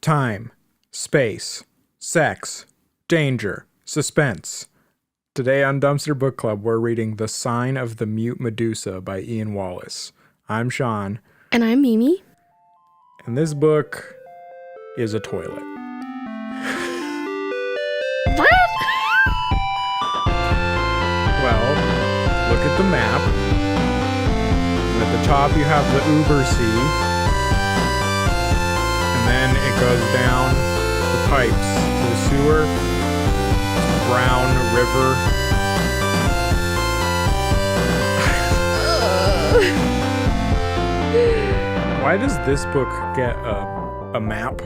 time, space, sex, danger, suspense. Today on Dumpster Book Club, we're reading The Sign of the Mute Medusa by Ian Wallace. I'm Sean. And I'm Mimi. And this book is a toilet. What? Well, look at the map. And at the top you have the Uber Sea. And then it goes down the pipes to the sewer. Brown river. Why does this book get a map?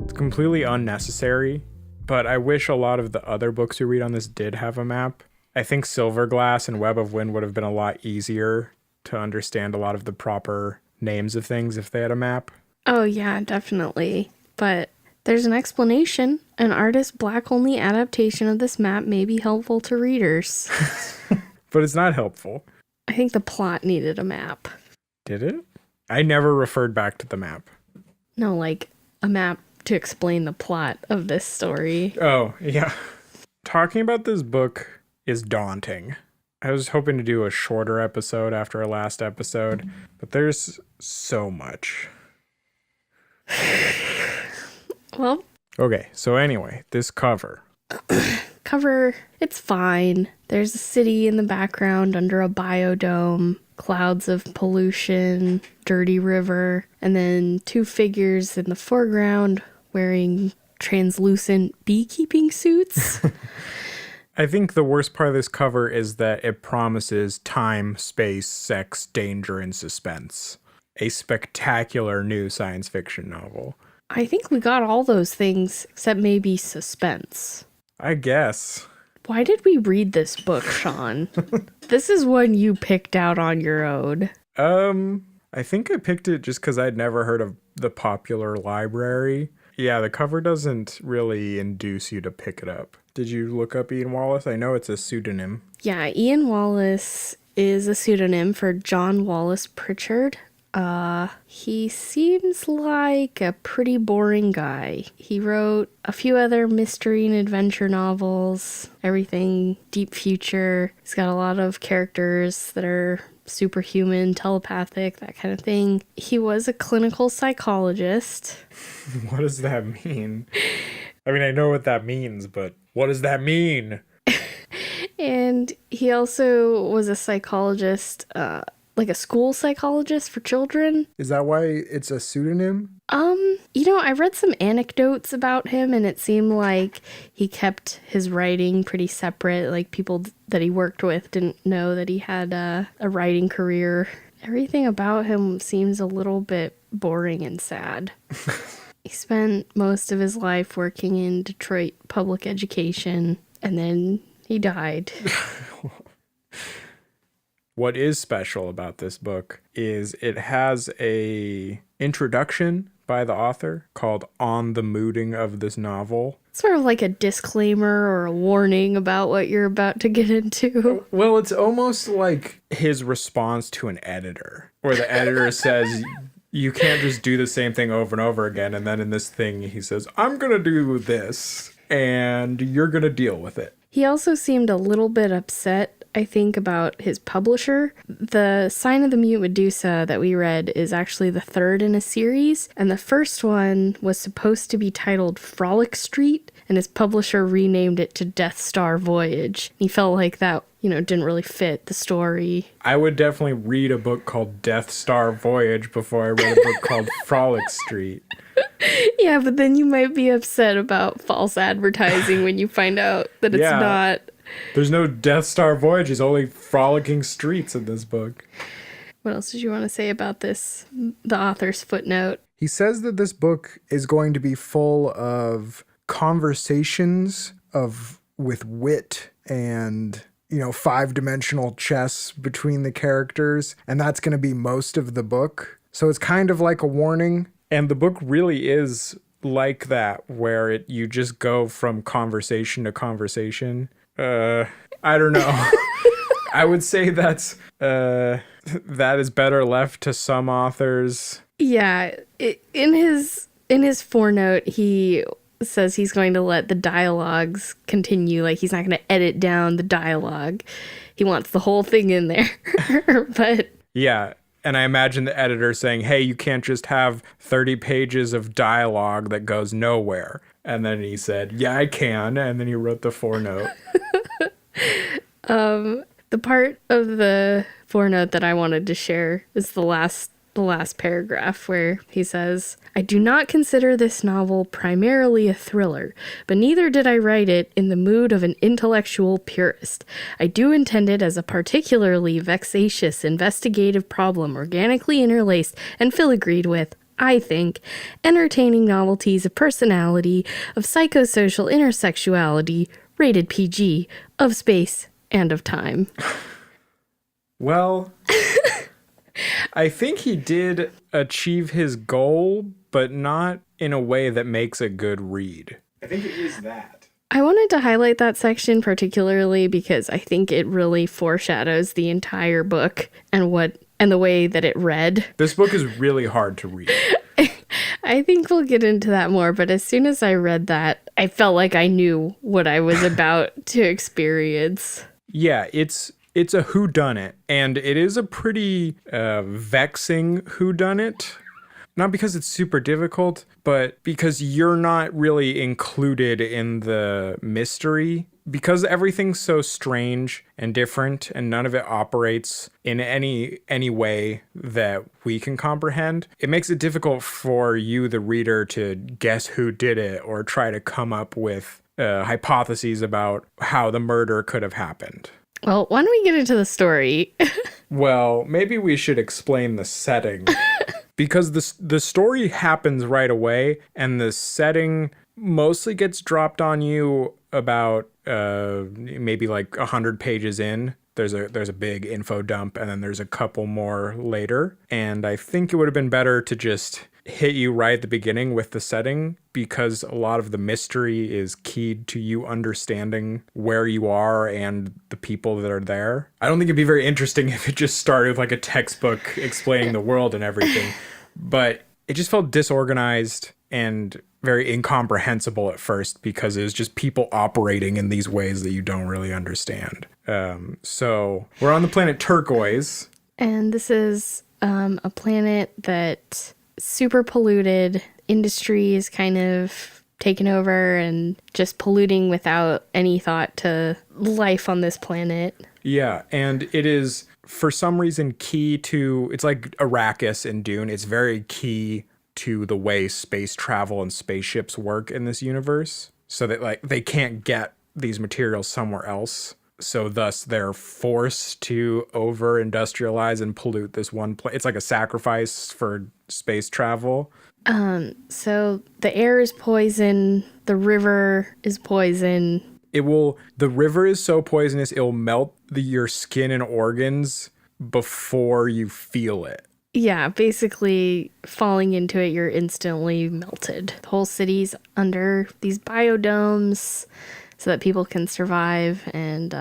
It's completely unnecessary, but I wish a lot of the other books we read on this did have a map. I think Silverglass and Web of Wind would have been a lot easier to understand a lot of the proper names of things if they had a map. Oh yeah, definitely. But there's an explanation. An artist's black-only adaptation of this map may be helpful to readers. But it's not helpful. I think the plot needed a map. Did it? I never referred back to the map. No, like a map to explain the plot of this story. Oh, yeah. Talking about this book is daunting. I was hoping to do a shorter episode after our last episode, but there's so much. Well, okay, so anyway, this cover. It's fine. There's a city in the background under a biodome, clouds of pollution, dirty river, and then two figures in the foreground wearing translucent beekeeping suits. I think the worst part of this cover is that it promises time, space, sex, danger, and suspense. A spectacular new science fiction novel. I think we got all those things, except maybe suspense. I guess. Why did we read this book, Sean? This is one you picked out on your own. I think I picked it just because I'd never heard of the Popular Library. Yeah, the cover doesn't really induce you to pick it up. Did you look up Ian Wallace? I know it's a pseudonym. Yeah, Ian Wallace is a pseudonym for John Wallace Pritchard. He seems like a pretty boring guy. He wrote a few other mystery and adventure novels, everything deep future. He's got a lot of characters that are superhuman, telepathic, that kind of thing. He was a clinical psychologist. What does that mean? I mean, I know what that means, but what does that mean? And he also was a psychologist, like a school psychologist for children. Is that why it's a pseudonym? I read some anecdotes about him, and it seemed like he kept his writing pretty separate. Like, people that he worked with didn't know that he had a writing career. Everything about him seems a little bit boring and sad. He spent most of his life working in Detroit public education, and then he died. What is special about this book is it has a introduction by the author called On the Mooding of This Novel. Sort of like a disclaimer or a warning about what you're about to get into. Well, it's almost like his response to an editor, where the editor says, you can't just do the same thing over and over again. And then in this thing, he says, I'm going to do this, and you're going to deal with it. He also seemed a little bit upset, I think, about his publisher. The Sign of the Mute Medusa that we read is actually the third in a series, and the first one was supposed to be titled Frolic Street, and his publisher renamed it to Death Star Voyage. He felt like that, didn't really fit the story. I would definitely read a book called Death Star Voyage before I read a book called Frolic Street. Yeah, but then you might be upset about false advertising when you find out that it's not. There's no Death Star Voyage, there's only frolicking streets in this book. What else did you want to say about this, the author's footnote? He says that this book is going to be full of conversations with wit and, five-dimensional chess between the characters, and that's going to be most of the book. So it's kind of like a warning. And the book really is like that, where you just go from conversation to conversation. I don't know. I would say that is better left to some authors. Yeah, in his in his footnote, he says he's going to let the dialogues continue. Like, he's not going to edit down the dialogue. He wants the whole thing in there. But Yeah. And I imagine the editor saying, hey, you can't just have 30 pages of dialogue that goes nowhere. And then he said, yeah, I can. And then he wrote the footnote. the part of the footnote that I wanted to share is the last paragraph where he says, I do not consider this novel primarily a thriller, but neither did I write it in the mood of an intellectual purist. I do intend it as a particularly vexatious investigative problem organically interlaced and filigreed with, I think, entertaining novelties of personality, of psychosocial intersexuality, rated PG, of space, and of time. Well, I think he did achieve his goal, but not in a way that makes a good read. I think it is that. I wanted to highlight that section particularly because I think it really foreshadows the entire book and the way that it read. This book is really hard to read. I think we'll get into that more, but as soon as I read that, I felt like I knew what I was about to experience. Yeah, it's a whodunit, and it is a pretty vexing whodunit. Not because it's super difficult, but because you're not really included in the mystery. Because everything's so strange and different, and none of it operates in any way that we can comprehend, it makes it difficult for you, the reader, to guess who did it or try to come up with hypotheses about how the murder could have happened. Well, why don't we get into the story? Well, maybe we should explain the setting. Because the story happens right away, and the setting mostly gets dropped on you about maybe like 100 pages in. There's a big info dump, and then there's a couple more later. And I think it would have been better to just hit you right at the beginning with the setting, because a lot of the mystery is keyed to you understanding where you are and the people that are there. I don't think it'd be very interesting if it just started with like a textbook explaining the world and everything, but it just felt disorganized and very incomprehensible at first because it was just people operating in these ways that you don't really understand. So we're on the planet Turquoise. And this is a planet that super polluted. Industry is kind of taken over and just polluting without any thought to life on this planet. Yeah, and it is for some reason key to, it's like Arrakis in Dune. It's very key to the way space travel and spaceships work in this universe, so that like they can't get these materials somewhere else. So thus they're forced to over industrialize and pollute this one place. It's like a sacrifice for space travel. So the air is poison, the river is poison. The river is so poisonous, it'll melt your skin and organs before you feel it. Yeah, basically falling into it, you're instantly melted. The whole city's under these biodomes so that people can survive, and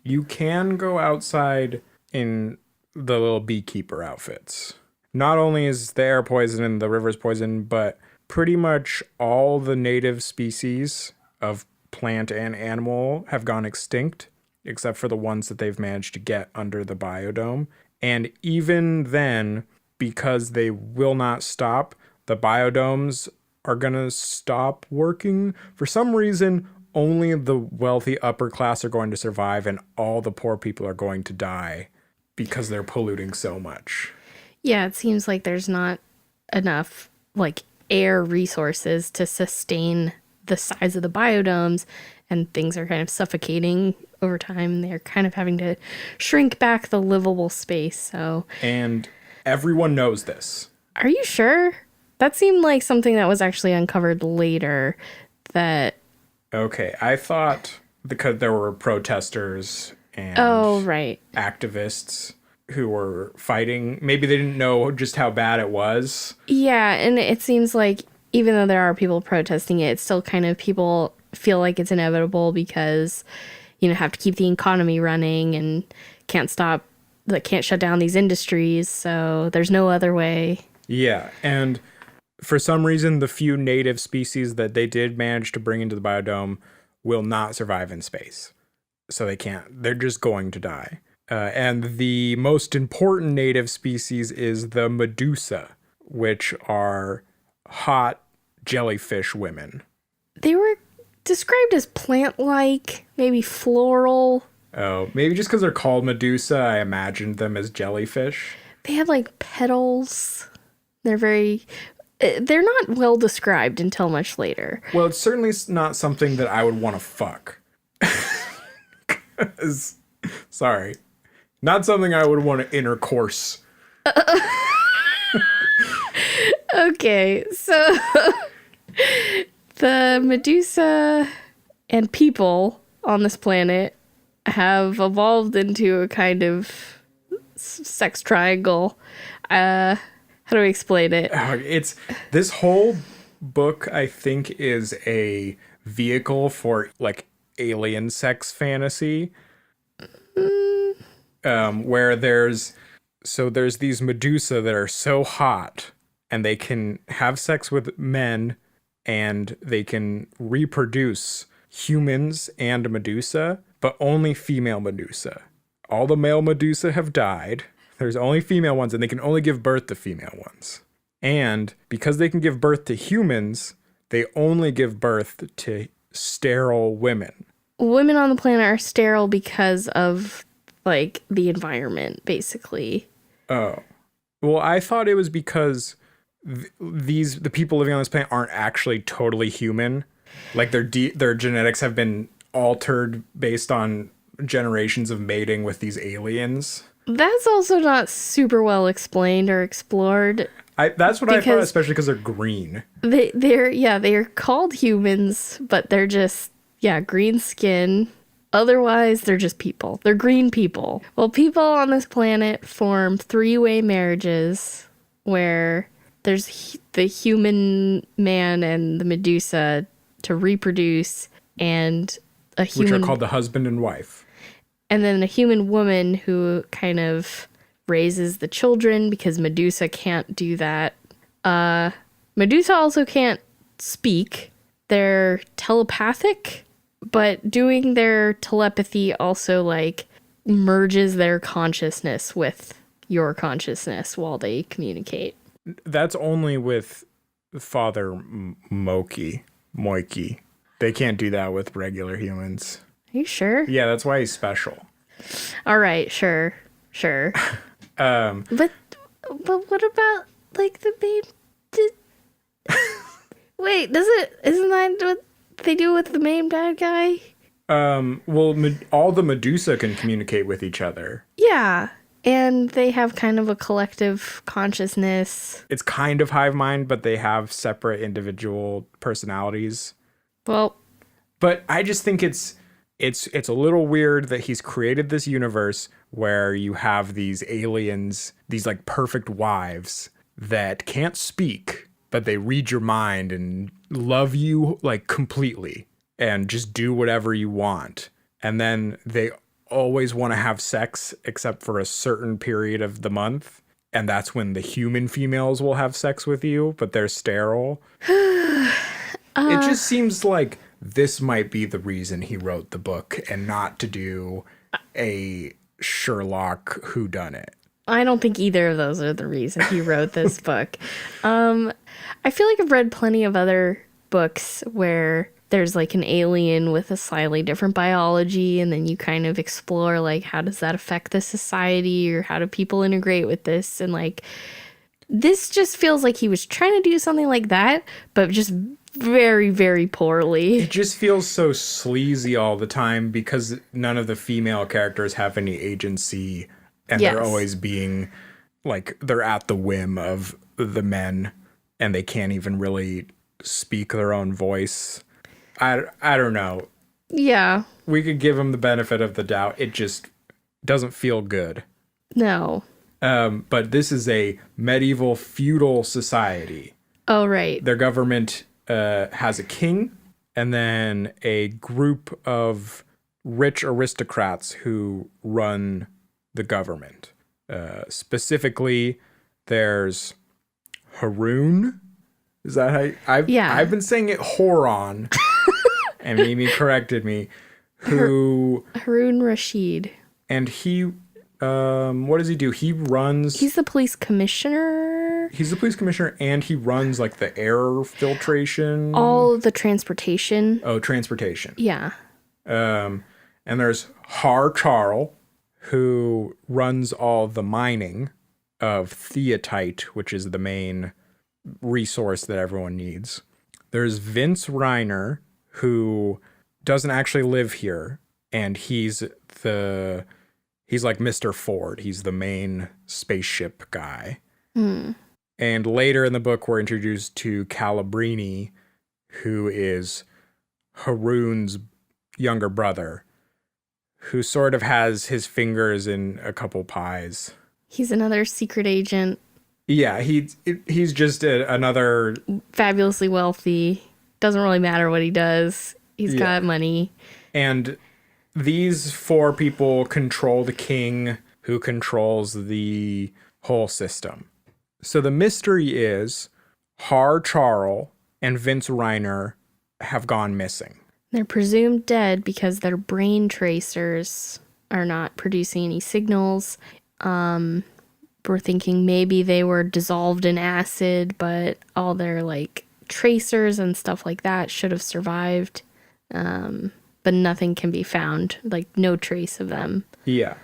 you can go outside in the little beekeeper outfits. Not only is the air poison and the river's poison, but pretty much all the native species of plant and animal have gone extinct, except for the ones that they've managed to get under the biodome. And even then, because they will not stop, the biodomes are going to stop working. For some reason, only the wealthy upper class are going to survive, and all the poor people are going to die because they're polluting so much. Yeah, it seems like there's not enough like air resources to sustain the size of the biodomes, and things are kind of suffocating over time. They're kind of having to shrink back the livable space. So, and everyone knows this. Are you sure? That seemed like something that was actually uncovered later. Okay, I thought because there were protesters and activists who were fighting. Maybe they didn't know just how bad it was. Yeah, and it seems like even though there are people protesting it, it's still kind of people feel like it's inevitable because, have to keep the economy running and can't shut down these industries. So there's no other way. Yeah, and for some reason, the few native species that they did manage to bring into the biodome will not survive in space. So they can't. They're just going to die. And the most important native species is the Medusa, which are hot jellyfish women. They were described as plant-like, maybe floral. Oh, maybe just because they're called Medusa, I imagined them as jellyfish. They had like petals. They're not well described until much later. Well, it's certainly not something that I would want to fuck. 'Cause, sorry. Not something I would want to intercourse. Okay, so the Medusa and people on this planet have evolved into a kind of sex triangle. How do I explain it? It's this whole book, I think, is a vehicle for like alien sex fantasy. Where there's these Medusa that are so hot and they can have sex with men and they can reproduce humans and Medusa, but only female Medusa. All the male Medusa have died. There's only female ones, and they can only give birth to female ones. And because they can give birth to humans, they only give birth to sterile women. Women on the planet are sterile because of like the environment, basically. Oh. Well, I thought it was because the people living on this planet aren't actually totally human. Like their genetics have been altered based on generations of mating with these aliens. That's also not super well explained or explored. That's what I thought, especially because they're green. They're called humans, but they're just green skin. Otherwise, they're just people. They're green people. Well, people on this planet form three-way marriages where there's the human man and the Medusa to reproduce, and a human... Which are called the husband and wife. And then a human woman who kind of raises the children because Medusa can't do that. Medusa also can't speak. They're telepathic, but doing their telepathy also like merges their consciousness with your consciousness while they communicate. That's only with Father Moiki. They can't do that with regular humans. Are you sure? Yeah, that's why he's special. All right, sure. But what about like the babe? Wait, isn't that what they do with the main bad guy? Well, all the Medusa can communicate with each other. Yeah, and they have kind of a collective consciousness. It's kind of hive mind, but they have separate individual personalities. Well, but I just think it's a little weird that he's created this universe where you have these aliens, these like perfect wives that can't speak, but they read your mind and love you like completely and just do whatever you want. And then they always want to have sex except for a certain period of the month. And that's when the human females will have sex with you, but they're sterile. It just seems like this might be the reason he wrote the book and not to do a Sherlock whodunit. I don't think either of those are the reason he wrote this book. I feel like I've read plenty of other books where there's like an alien with a slightly different biology, and then you kind of explore like how does that affect the society or how do people integrate with this, and like this just feels like he was trying to do something like that, but just very, very poorly. It just feels so sleazy all the time because none of the female characters have any agency, and they're always being like they're at the whim of the men and they can't even really speak their own voice. I don't know. Yeah. We could give them the benefit of the doubt. It just doesn't feel good. No. But this is a medieval feudal society. Oh, right. Their government has a king and then a group of rich aristocrats who run the government. Specifically, there's Haroun, Is that how Yeah. I've been saying it Horon and Mimi corrected me. Who Harun Rashid. and he what does he do? He's the police commissioner. He's the police commissioner and he runs like the air filtration. All the transportation. Oh, transportation. Yeah. And there's Har Charl, who runs all the mining of theatite, which is the main resource that everyone needs. There's Vince Reiner, who doesn't actually live here, and he's like Mr. Ford. He's the main spaceship guy. And later in the book, we're introduced to Calabrini, who is Haroon's younger brother, who sort of has his fingers in a couple pies. He's another secret agent. Yeah, he's just another... Fabulously wealthy. Doesn't really matter what he does. He's got money. And these four people control the king, who controls the whole system. So the mystery is Har Charl and Vince Reiner have gone missing. They're presumed dead because their brain tracers are not producing any signals. We're thinking maybe they were dissolved in acid, but all their like tracers and stuff like that should have survived. But nothing can be found, like no trace of them. Yeah.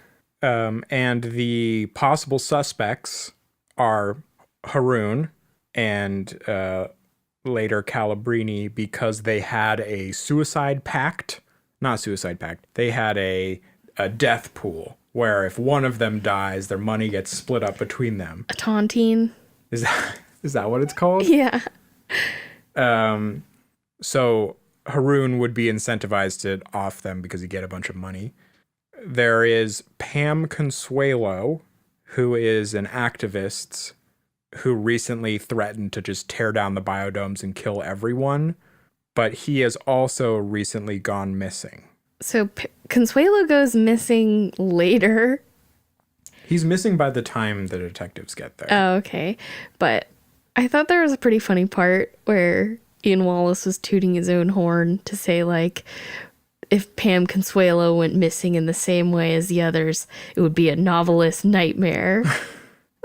And the possible suspects are Haroon and later Calabrini, because they had a suicide pact. Not suicide pact. They had a death pool where if one of them dies, their money gets split up between them. A tontine. Is that what it's called? Yeah. So Haroon would be incentivized to off them because he'd get a bunch of money. There is Pam Consuelo, who is an activist who recently threatened to just tear down the biodomes and kill everyone, but he has also recently gone missing. So Consuelo goes missing later. He's missing by the time the detectives get there. Oh, okay. But I thought there was a pretty funny part where Ian Wallace was tooting his own horn to say, like, if Pam Consuelo went missing in the same way as the others, it would be a novelist's nightmare.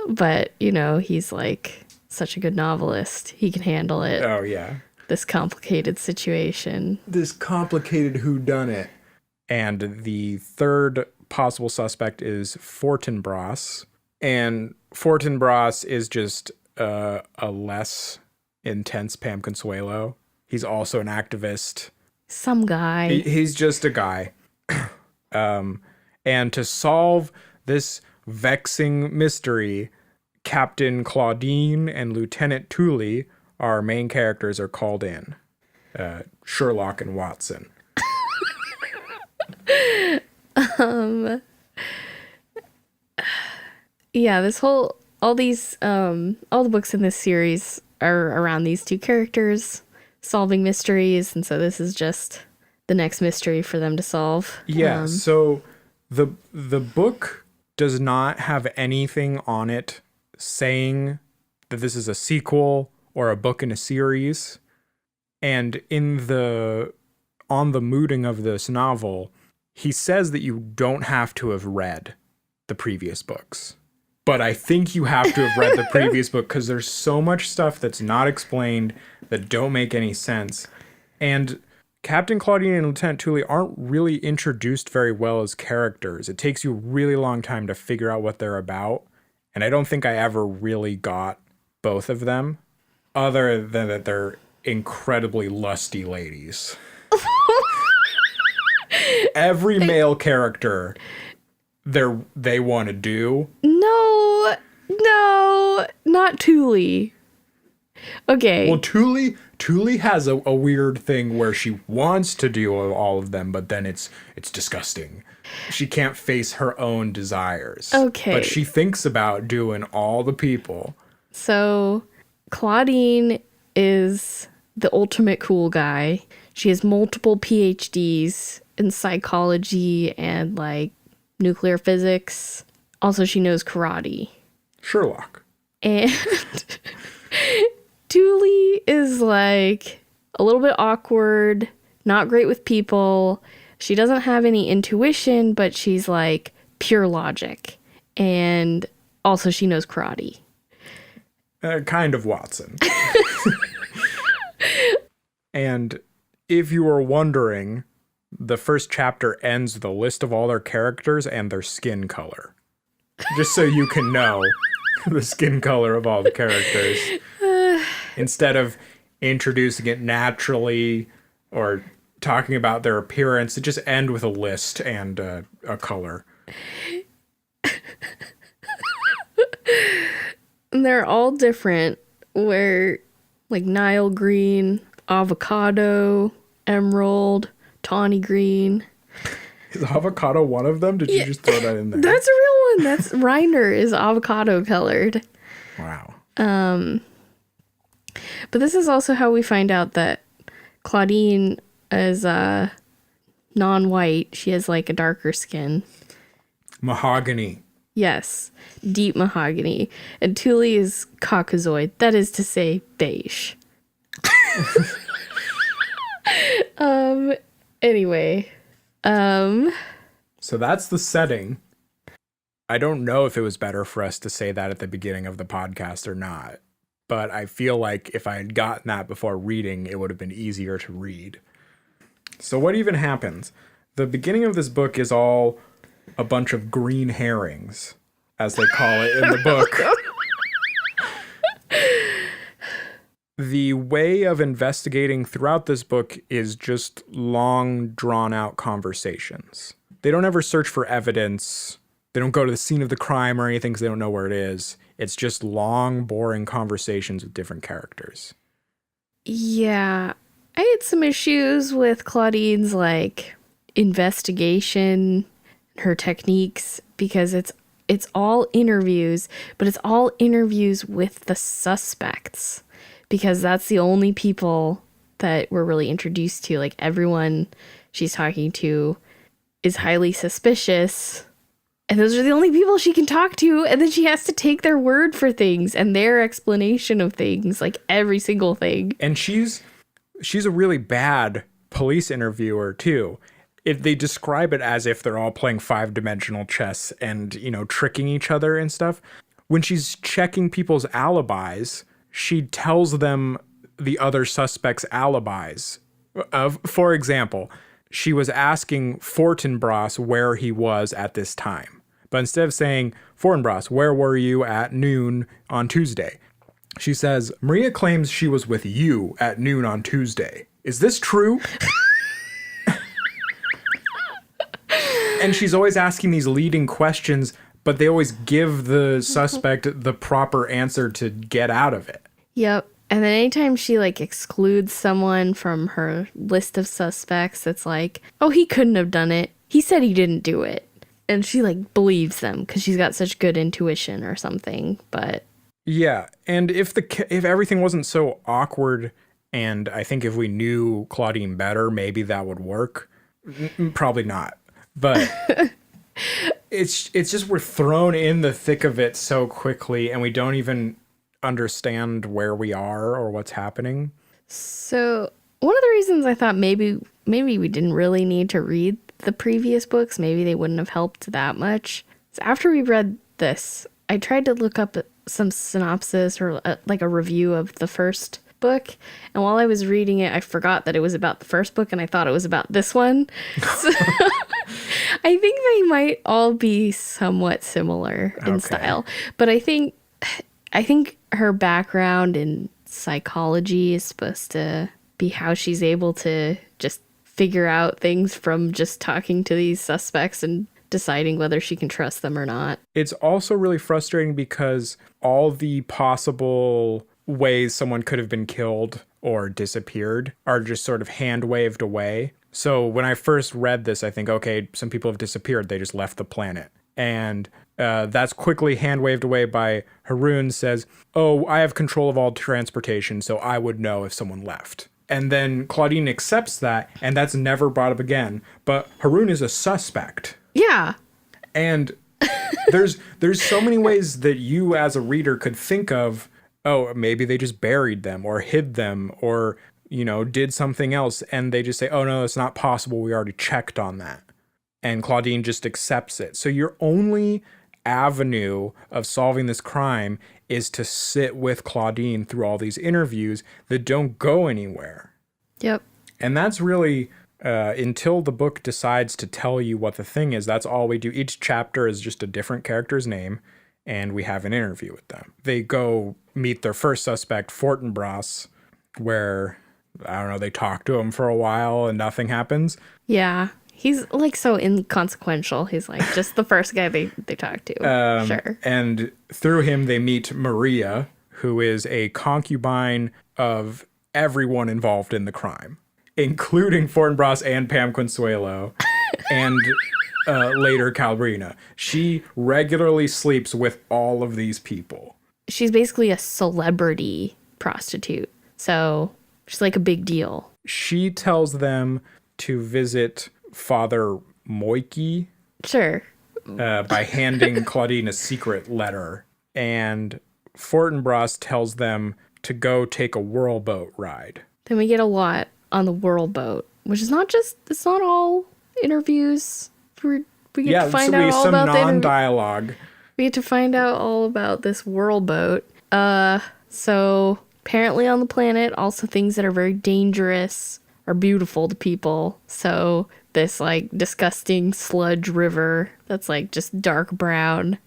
But, you know, he's like such a good novelist. He can handle it. Oh, yeah. This complicated situation. This complicated whodunit. And the third possible suspect is Fortinbras. And Fortinbras is just a less intense Pam Consuelo. He's also an activist. Some guy. He's just a guy. And to solve this vexing mystery, Captain Claudine and Lieutenant Tooley, our main characters, are called in. Sherlock and Watson. Yeah, all the books in this series are around these two characters solving mysteries, and so this is just the next mystery for them to solve. Yeah, so the book does not have anything on it saying that this is a sequel or a book in a series. And on the mooting of this novel, he says that you don't have to have read the previous books. But I think you have to have read the previous book because there's so much stuff that's not explained that don't make any sense. And Captain Claudine and Lieutenant Tooley aren't really introduced very well as characters. It takes you a really long time to figure out what they're about. And I don't think I ever really got both of them, other than that they're incredibly lusty ladies. Every male character they want to do. No, not Tooley. Okay. Well, Tooley has a weird thing where she wants to do all of them, but then it's disgusting. She can't face her own desires. Okay. But she thinks about doing all the people. So Claudine is the ultimate cool guy. She has multiple PhDs in psychology and like nuclear physics. Also, she knows karate. Sherlock. And Dooley is like a little bit awkward, not great with people. She doesn't have any intuition, but she's like pure logic. And also she knows karate. Kind of Watson. And if you were wondering, the first chapter ends with a list of all their characters and their skin color. Just so you can know the skin color of all the characters. Instead of introducing it naturally or talking about their appearance, it just end with a list and a color. And they're all different. Where like Nile green, avocado, emerald, tawny green. Is avocado one of them? Did you just throw that in there? That's a real one. That's Reiner is avocado colored. Wow. But this is also how we find out that Claudine is non-white. She has like a darker skin. Mahogany. Yes, deep mahogany. And Thule is Caucasoid. That is to say, beige. Anyway. So that's the setting. I don't know if it was better for us to say that at the beginning of the podcast or not, but I feel like if I had gotten that before reading, it would have been easier to read. So what even happens? The beginning of this book is all a bunch of green herrings, as they call it in the book. The way of investigating throughout this book is just long, drawn-out conversations. They don't ever search for evidence. They don't go to the scene of the crime or anything because they don't know where it is. It's just long, boring conversations with different characters. Yeah, I had some issues with Claudine's like investigation, her techniques, because it's all interviews, but it's all interviews with the suspects, because that's the only people that we're really introduced to. Like everyone she's talking to is highly suspicious, and those are the only people she can talk to, and then she has to take their word for things and their explanation of things, like every single thing. And she's a really bad police interviewer too. They describe it as if they're all playing 5-dimensional chess and, tricking each other and stuff. When she's checking people's alibis, she tells them the other suspects' alibis. For example, she was asking Fortinbras where he was at this time. But instead of saying, Fortinbras, where were you at noon on Tuesday? She says, Maria claims she was with you at noon on Tuesday. Is this true? And she's always asking these leading questions, but they always give the suspect the proper answer to get out of it. Yep. And then anytime she like excludes someone from her list of suspects, it's like, oh, he couldn't have done it. He said he didn't do it. And she like believes them because she's got such good intuition or something. But yeah, and if everything wasn't so awkward, and I think if we knew Claudine better, maybe that would work. Probably not. But it's just we're thrown in the thick of it so quickly, and we don't even understand where we are or what's happening. So one of the reasons I thought maybe we didn't really need to read the previous books, maybe they wouldn't have helped that much. So after we read this, I tried to look up some synopsis or like a review of the first book, and while I was reading it, I forgot that it was about the first book, and I thought it was about this one. So I think they might all be somewhat similar in style, but I think her background in psychology is supposed to be how she's able to just figure out things from just talking to these suspects and deciding whether she can trust them or not. It's also really frustrating because all the possible ways someone could have been killed or disappeared are just sort of hand waved away. So when I first read this, I think, okay, some people have disappeared. They just left the planet. And that's quickly hand waved away by Haroun says, oh, I have control of all transportation, so I would know if someone left. And then Claudine accepts that, and that's never brought up again. But Haroun is a suspect. Yeah. And there's so many ways that you as a reader could think of oh, maybe they just buried them or hid them or, did something else. And they just say, oh, no, it's not possible. We already checked on that. And Claudine just accepts it. So your only avenue of solving this crime is to sit with Claudine through all these interviews that don't go anywhere. Yep. And that's really, until the book decides to tell you what the thing is, that's all we do. Each chapter is just a different character's name, and we have an interview with them. They go meet their first suspect, Fortinbras, where, I don't know, they talk to him for a while and nothing happens. Yeah. He's like so inconsequential. He's like just the first guy they talk to. Sure. And through him, they meet Maria, who is a concubine of everyone involved in the crime, including Fortinbras and Pam Consuelo and later Calbrina. She regularly sleeps with all of these people. She's basically a celebrity prostitute. So she's like a big deal. She tells them to visit Father Moiki. Sure. By handing Claudine a secret letter. And Fortinbras tells them to go take a whirlboat ride. Then we get a lot on the whirlboat, which is it's not all interviews. We get to find out all about non-dialogue. We get to find out all about this whirlboat. So apparently on the planet, also things that are very dangerous are beautiful to people. So this like disgusting sludge river that's like just dark brown,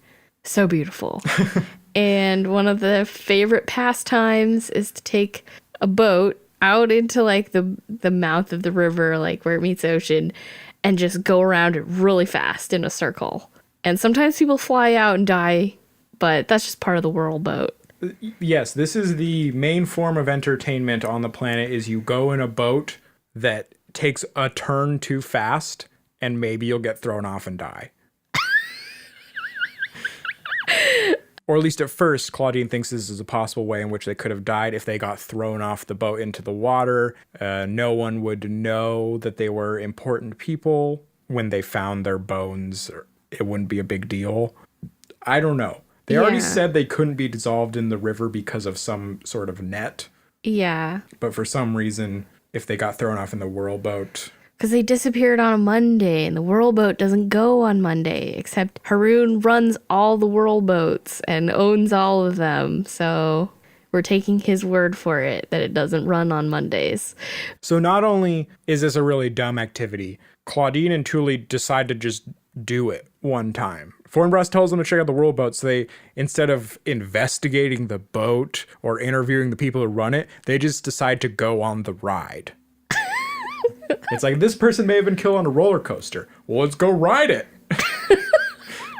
so beautiful. And one of the favorite pastimes is to take a boat out into like the mouth of the river, like where it meets the ocean, and just go around it really fast in a circle. And sometimes people fly out and die, but that's just part of the whirlboat. Yes, this is the main form of entertainment on the planet, is you go in a boat that takes a turn too fast and maybe you'll get thrown off and die. Or at least at first, Claudine thinks this is a possible way in which they could have died if they got thrown off the boat into the water. No one would know that they were important people when they found their bones. It wouldn't be a big deal. I don't know. They already said they couldn't be dissolved in the river because of some sort of net. Yeah. But for some reason, if they got thrown off in the whirlboat... Because they disappeared on a Monday, and the whirlboat doesn't go on Monday, except Haroun runs all the whirlboats and owns all of them. So we're taking his word for it that it doesn't run on Mondays. So not only is this a really dumb activity, Claudine and Tully decide to just do it one time. Fortinbras tells them to check out the whirlboat, so they, instead of investigating the boat or interviewing the people who run it, they just decide to go on the ride. It's like, this person may have been killed on a roller coaster. Well, let's go ride it.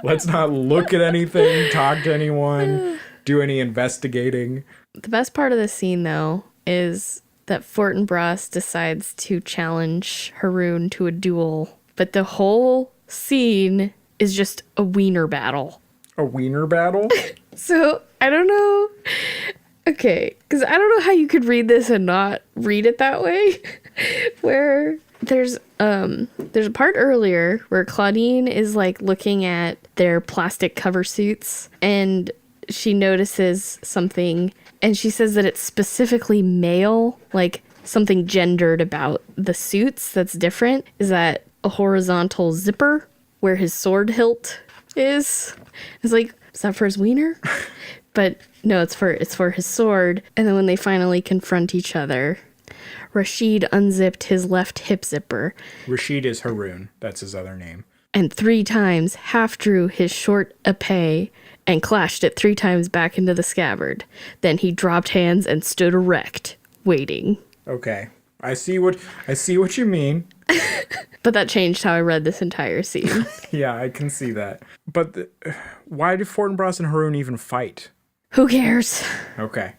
Let's not look at anything, talk to anyone, do any investigating. The best part of this scene, though, is that Fortinbras decides to challenge Haroun to a duel. But the whole scene is just a wiener battle. A wiener battle? So, I don't know. Okay, because I don't know how you could read this and not read it that way. Where there's a part earlier where Claudine is like looking at their plastic cover suits and she notices something and she says that it's specifically male, like something gendered about the suits that's different. Is that a horizontal zipper where his sword hilt is? It's like, is that for his wiener? But no, it's for his sword. And then when they finally confront each other, Rashid unzipped his left hip zipper. Rashid is Haroun. That's his other name. And 3 times half drew his short épée and clashed it 3 times back into the scabbard. Then he dropped hands and stood erect, waiting. Okay. I see what you mean. But that changed how I read this entire scene. Yeah, I can see that. But why did Fortinbras and Haroun even fight? Who cares? Okay.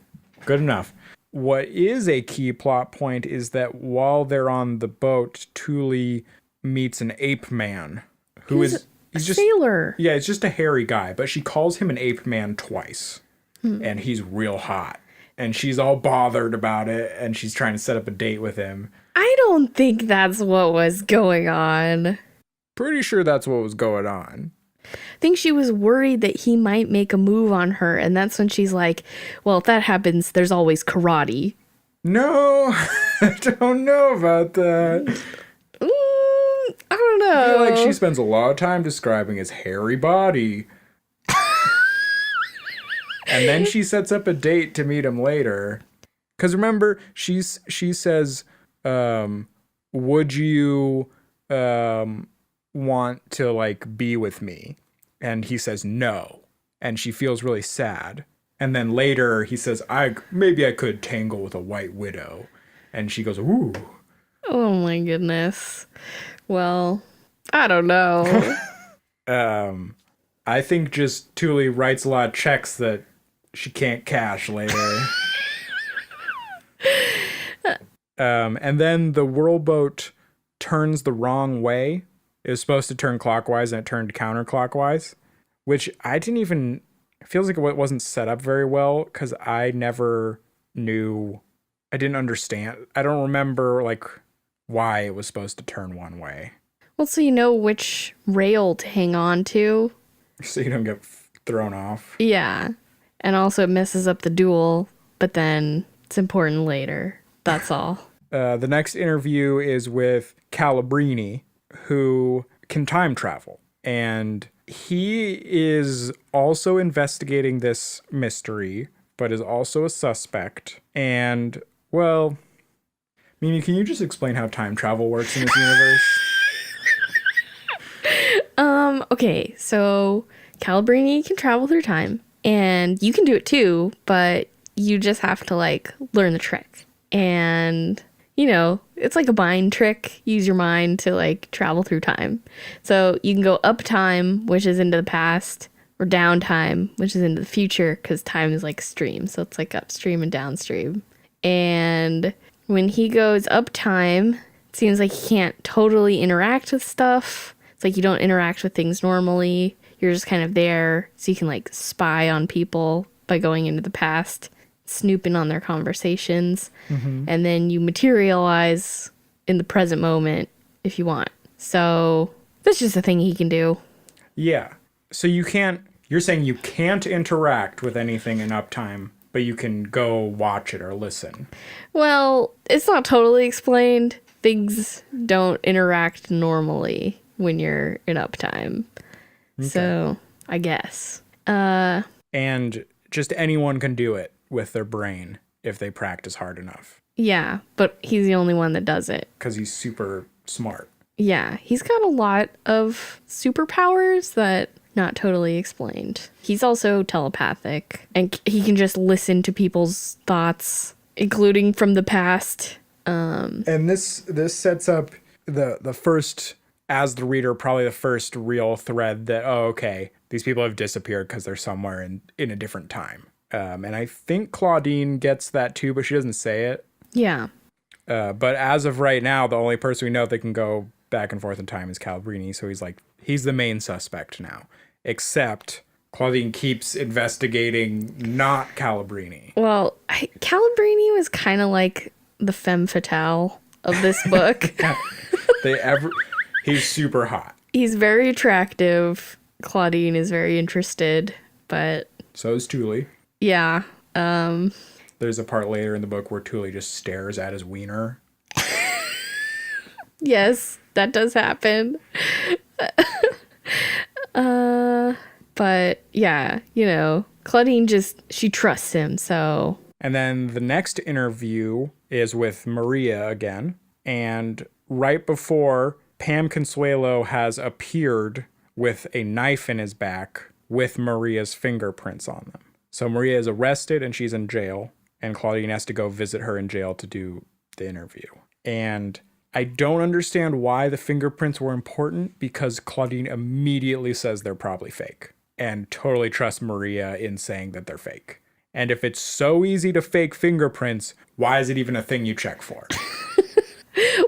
Good enough. What is a key plot point is that while they're on the boat, Tully meets an ape man who is he's just a sailor. Yeah, it's just a hairy guy, but she calls him an ape man twice. And he's real hot. And she's all bothered about it, and she's trying to set up a date with him. I don't think that's what was going on. Pretty sure that's what was going on. I think she was worried that he might make a move on her, and that's when she's like, well, if that happens, there's always karate. No, I don't know about that. I don't know. I feel like she spends a lot of time describing his hairy body. And then she sets up a date to meet him later. Because remember, she says, would you want to like be with me? And he says no. And she feels really sad. And then later he says, maybe I could tangle with a white widow. And she goes, ooh. Oh my goodness. Well, I don't know. I think just Thule writes a lot of checks that she can't cash later. And then the whirlboat turns the wrong way. It was supposed to turn clockwise and it turned counterclockwise, which I didn't even, it feels like it wasn't set up very well because I never knew, I didn't understand. I don't remember like why it was supposed to turn one way. Well, so you know which rail to hang on to. So you don't get thrown off. Yeah. And also it messes up the duel, but then it's important later. That's all. The next interview is with Calabrini, who can time travel. And he is also investigating this mystery, but is also a suspect. And, well, Mimi, can you just explain how time travel works in this universe? Okay, so Calabrini can travel through time, and you can do it too, but you just have to, like, learn the trick. And, you know, it's like a mind trick. Use your mind to, like, travel through time. So you can go up time, which is into the past, or down time, which is into the future, because time is like stream. So it's like upstream and downstream. And when he goes up time, it seems like he can't totally interact with stuff. It's like you don't interact with things normally. You're just kind of there, so you can, like, spy on people by going into the past, snooping on their conversations, and then you materialize in the present moment if you want. So that's just a thing he can do. Yeah. So you're saying you can't interact with anything in uptime, but you can go watch it or listen. Well, it's not totally explained. Things don't interact normally when you're in uptime. Okay. So I guess. And just anyone can do it with their brain if they practice hard enough. Yeah, but he's the only one that does it. Because he's super smart. Yeah, he's got a lot of superpowers that not totally explained. He's also telepathic, and he can just listen to people's thoughts, including from the past. And this sets up the first, as the reader, probably the first real thread that, oh, okay, these people have disappeared because they're somewhere in a different time. And I think Claudine gets that too, but she doesn't say it. Yeah. But as of right now, the only person we know that can go back and forth in time is Calabrini. So he's the main suspect now. Except Claudine keeps investigating not Calabrini. Well, Calabrini was kind of like the femme fatale of this book. He's super hot. He's very attractive. Claudine is very interested, but so is Thule. Yeah. There's a part later in the book where Thule just stares at his wiener. Yes, that does happen. But yeah, you know, Claudine she trusts him, so. And then the next interview is with Maria again. And right before, Pam Consuelo has appeared with a knife in his back with Maria's fingerprints on them. So Maria is arrested and she's in jail, and Claudine has to go visit her in jail to do the interview. And I don't understand why the fingerprints were important, because Claudine immediately says they're probably fake and totally trusts Maria in saying that they're fake. And if it's so easy to fake fingerprints, why is it even a thing you check for?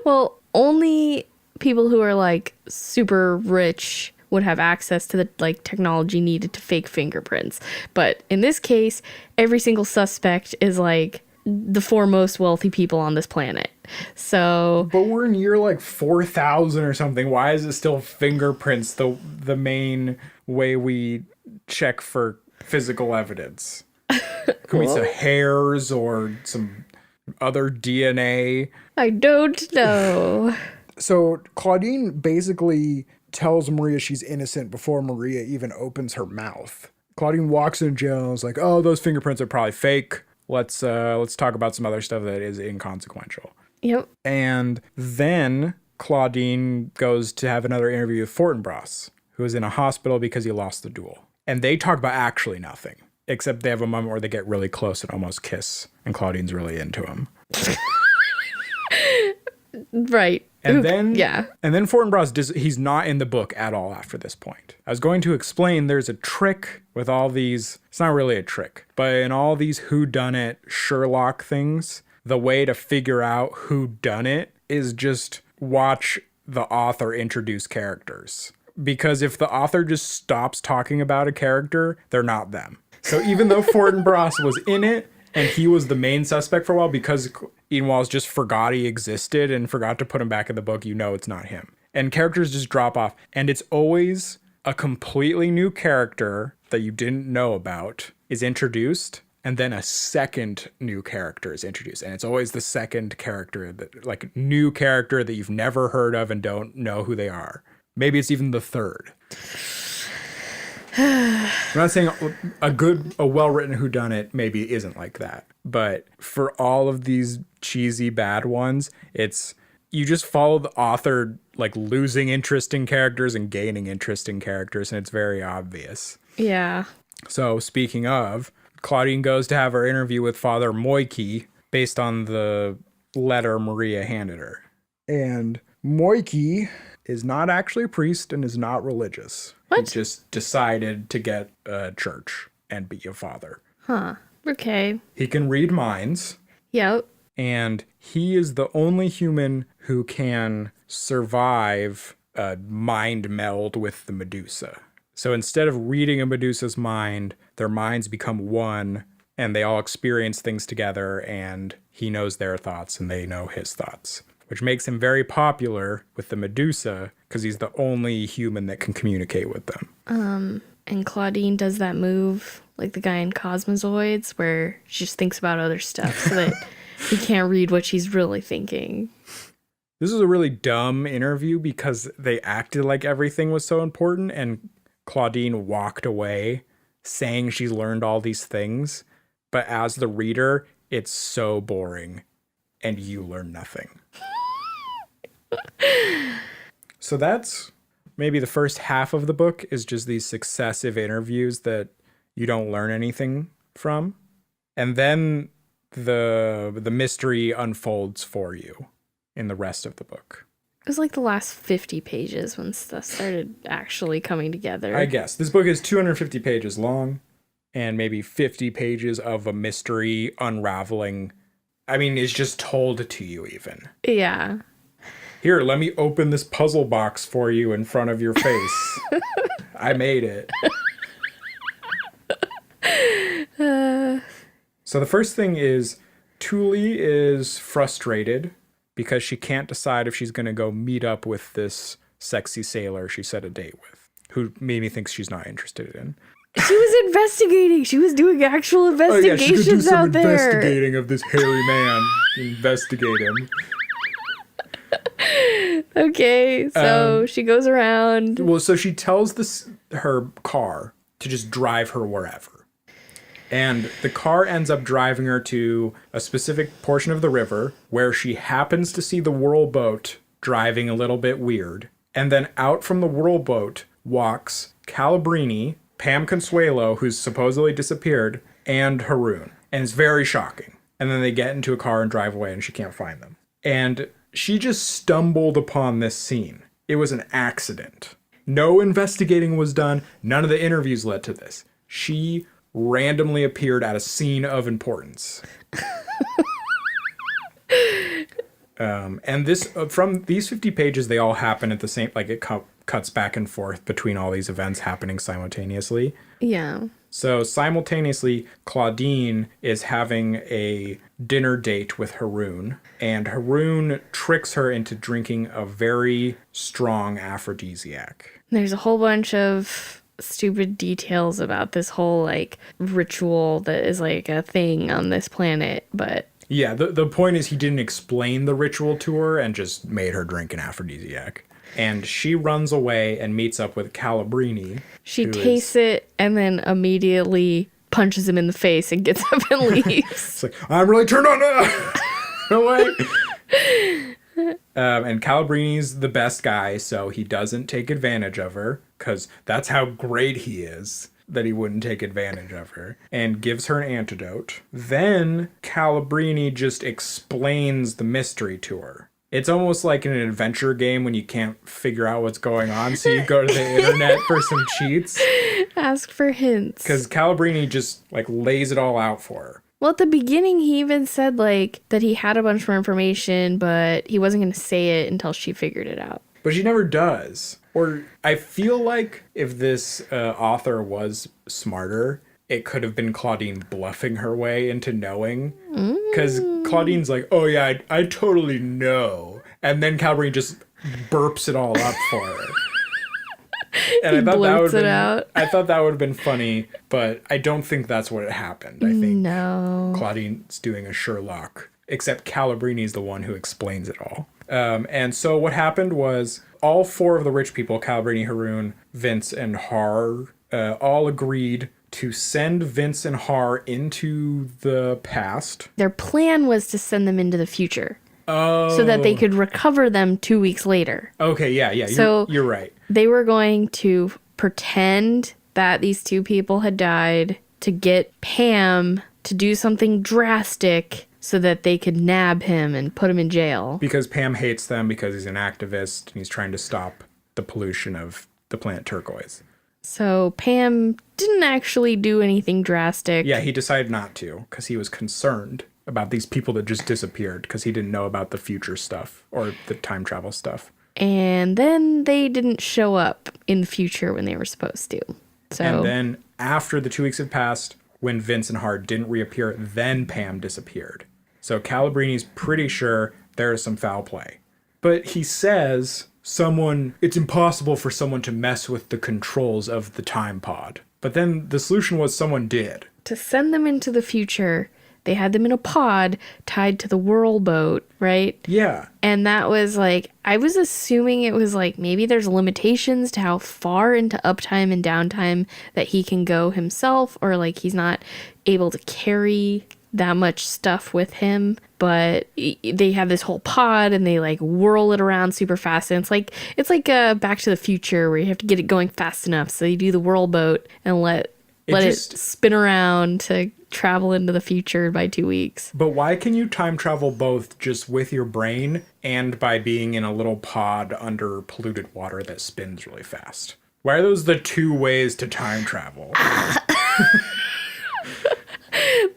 Well, only people who are like super rich would have access to the like technology needed to fake fingerprints. But in this case, every single suspect is like the foremost wealthy people on this planet. So, but we're in year like 4,000 or something. Why is it still fingerprints the main way we check for physical evidence. Could be some hairs or some other DNA. I don't know. So Claudine basically tells Maria she's innocent before Maria even opens her mouth. Claudine walks into jail and is like, "Oh, those fingerprints are probably fake. Let's talk about some other stuff that is inconsequential." Yep. And then Claudine goes to have another interview with Fortinbras, who is in a hospital because he lost the duel. And they talk about actually nothing, except they have a moment where they get really close and almost kiss, and Claudine's really into him. Right. And then Fortinbras, he's not in the book at all after this point. I was going to explain there's a trick with all these, it's not really a trick, but in all these whodunit Sherlock things, the way to figure out who done it is just watch the author introduce characters. Because if the author just stops talking about a character, they're not them. So even though Fortinbras was in it, and he was the main suspect for a while, because Ian Wallace just forgot he existed and forgot to put him back in the book, you know it's not him. And characters just drop off. And it's always a completely new character that you didn't know about is introduced, and then a second new character is introduced. And it's always the second character, that like new character that you've never heard of and don't know who they are. Maybe it's even the third. I'm not saying a well-written whodunit maybe isn't like that, but for all of these cheesy bad ones, it's you just follow the author like losing interest in characters and gaining interest in characters, and it's very obvious. Yeah. So speaking of, Claudine goes to have her interview with Father Moiki based on the letter Maria handed her. And Moiki is not actually a priest and is not religious. What? He He just decided to get a church and be a father. Huh. Okay. He can read minds, Yep. and he is the only human who can survive a mind meld with the Medusa. So instead of reading a Medusa's mind, their minds become one, and they all experience things together, and he knows their thoughts and they know his thoughts, which makes him very popular with the Medusa because he's the only human that can communicate with them. And Claudine does that move like the guy in Cosmozoids where she just thinks about other stuff so that he can't read what she's really thinking. This is a really dumb interview because they acted like everything was so important, and Claudine walked away saying she's learned all these things. But as the reader, it's so boring and you learn nothing. So that's maybe the first half of the book is just these successive interviews that you don't learn anything from. And then the mystery unfolds for you in the rest of the book. It was like the last 50 pages when stuff started actually coming together. I guess. This book is 250 pages long and maybe 50 pages of a mystery unraveling. I mean, it's just told to you even. Yeah. Here, let me open this puzzle box for you in front of your face. I made it. So the first thing is Thule is frustrated because she can't decide if she's going to go meet up with this sexy sailor she set a date with, who maybe thinks she's not interested in. She was investigating. She was doing actual investigations she could do some out there. investigating of this hairy man. Investigate him. Okay, so she goes around. Well, so she tells her car to just drive her wherever. And the car ends up driving her to a specific portion of the river where she happens to see the whirlboat driving a little bit weird. And then out from the whirlboat walks Calabrini, Pam Consuelo, who's supposedly disappeared, and Haroon. And it's very shocking. And then they get into a car and drive away and she can't find them. And she just stumbled upon this scene. It was an accident. No investigating was done. None of the interviews led to this. She randomly appeared at a scene of importance. And this from these 50 pages, they all happen at the same, like it cuts back and forth between all these events happening simultaneously. Yeah. So simultaneously, Claudine is having a dinner date with Haroon, and Haroon tricks her into drinking a very strong aphrodisiac. There's a whole bunch of stupid details about this whole like ritual that is like a thing on this planet, but Yeah, the point is he didn't explain the ritual to her and just made her drink an aphrodisiac. And she runs away and meets up with Calabrini. she tastes it and then immediately punches him in the face and gets up and leaves. It's like, I'm really turned on. No way. And Calabrini's the best guy, so he doesn't take advantage of her, because that's how great he is, that he wouldn't take advantage of her, and gives her an antidote. Then Calabrini just explains the mystery to her. It's almost like in an adventure game when you can't figure out what's going on, so you go to the internet for some cheats. Ask for hints. Because Calabrini just like lays it all out for her. Well, at the beginning, he even said, like, that he had a bunch more information, but he wasn't going to say it until she figured it out. But she never does. Or I feel like if this author was smarter, it could have been Claudine bluffing her way into knowing. Because Claudine's like, oh yeah, I totally know. And then Calabrini just burps it all up for her. And He blurts it out. I thought that would have been funny, but I don't think that's what happened. I think No. Claudine's doing a Sherlock, except Calabrini's the one who explains it all. And so what happened was all four of the rich people, Calabrini, Haroon, Vince, and Har, all agreed to send Vince and Har into the past. Their plan was to send them into the future Oh. so that they could recover them 2 weeks later. Okay, yeah, So- you're right. They were going to pretend that these two people had died to get Pam to do something drastic so that they could nab him and put him in jail. Because Pam hates them because he's an activist and he's trying to stop the pollution of the planet Turquoise. So Pam didn't actually do anything drastic. Yeah, he decided not to because he was concerned about these people that just disappeared because he didn't know about the future stuff or the time travel stuff. And then they didn't show up in the future when they were supposed to. So And then after the 2 weeks had passed, when Vince and Hart didn't reappear, then Pam disappeared. So Calabrini's pretty sure there is some foul play. But he says it's impossible for someone to mess with the controls of the time pod. But then the solution was someone did. to send them into the future, they had them in a pod tied to the whirl boat, right? Yeah. And that was like, I was assuming it was like maybe there's limitations to how far into uptime and downtime that he can go himself, or like he's not able to carry that much stuff with him. But they have this whole pod and they like whirl it around super fast. And it's like Back to the Future where you have to get it going fast enough. So you do the whirl boat and let it spin around to travel into the future by 2 weeks. But why can you time travel both just with your brain and by being in a little pod under polluted water that spins really fast? Why are those the two ways to time travel?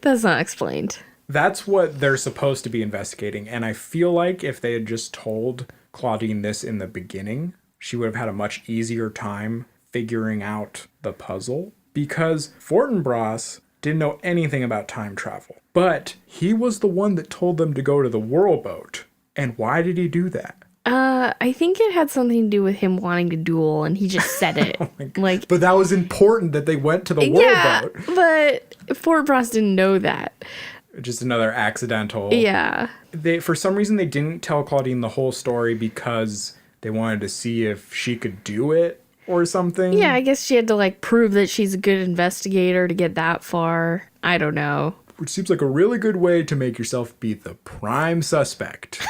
That's not explained. That's what they're supposed to be investigating. And I feel like if they had just told Claudine this in the beginning, she would have had a much easier time figuring out the puzzle. Because Fortinbras didn't know anything about time travel. But he was the one that told them to go to the whirlboat. And why did he do that? I think it had something to do with him wanting to duel, and he just said it. Like, But that was important that they went to the yeah, whirlboat. but Fortinbras didn't know that. Just another accidental. Yeah. For some reason, they didn't tell Claudine the whole story because they wanted to see if she could do it or something. Yeah, I guess she had to like prove that she's a good investigator to get that far. I don't know. Which seems like a really good way to make yourself be the prime suspect.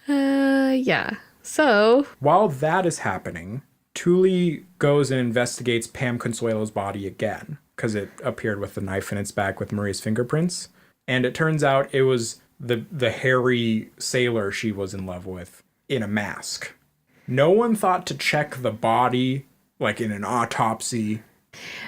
Yeah. So, While that is happening, Thule goes and investigates Pam Consuelo's body again because it appeared with the knife in its back with Maria's fingerprints. And it turns out it was the hairy sailor she was in love with in a mask. No one thought to check the body, like in an autopsy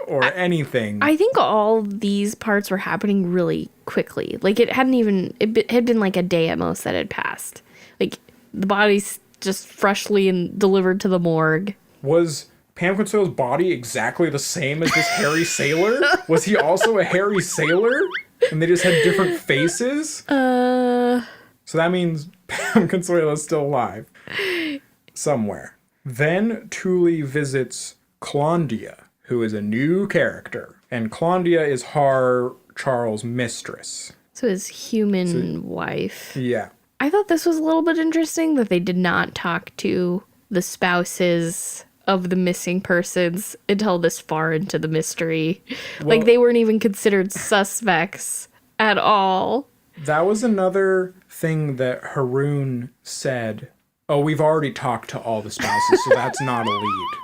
or anything. I think all these parts were happening really quickly. Like, it had been like a day at most that had passed. Like, the body's just freshly delivered to the morgue. Was Pam Consuelo's body exactly the same as this hairy sailor? Was he also a hairy sailor? And they just had different faces? So that means Pam Consuelo's still alive. Somewhere. Then Thule visits Claudia, who is a new character. And Claudia is Charles' mistress. So his human wife. Yeah. I thought this was a little bit interesting that they did not talk to the spouses of the missing persons until this far into the mystery. Well, like, they weren't even considered suspects at all. That was another thing that Haroon said. Oh, we've already talked to all the spouses, so that's not a lead.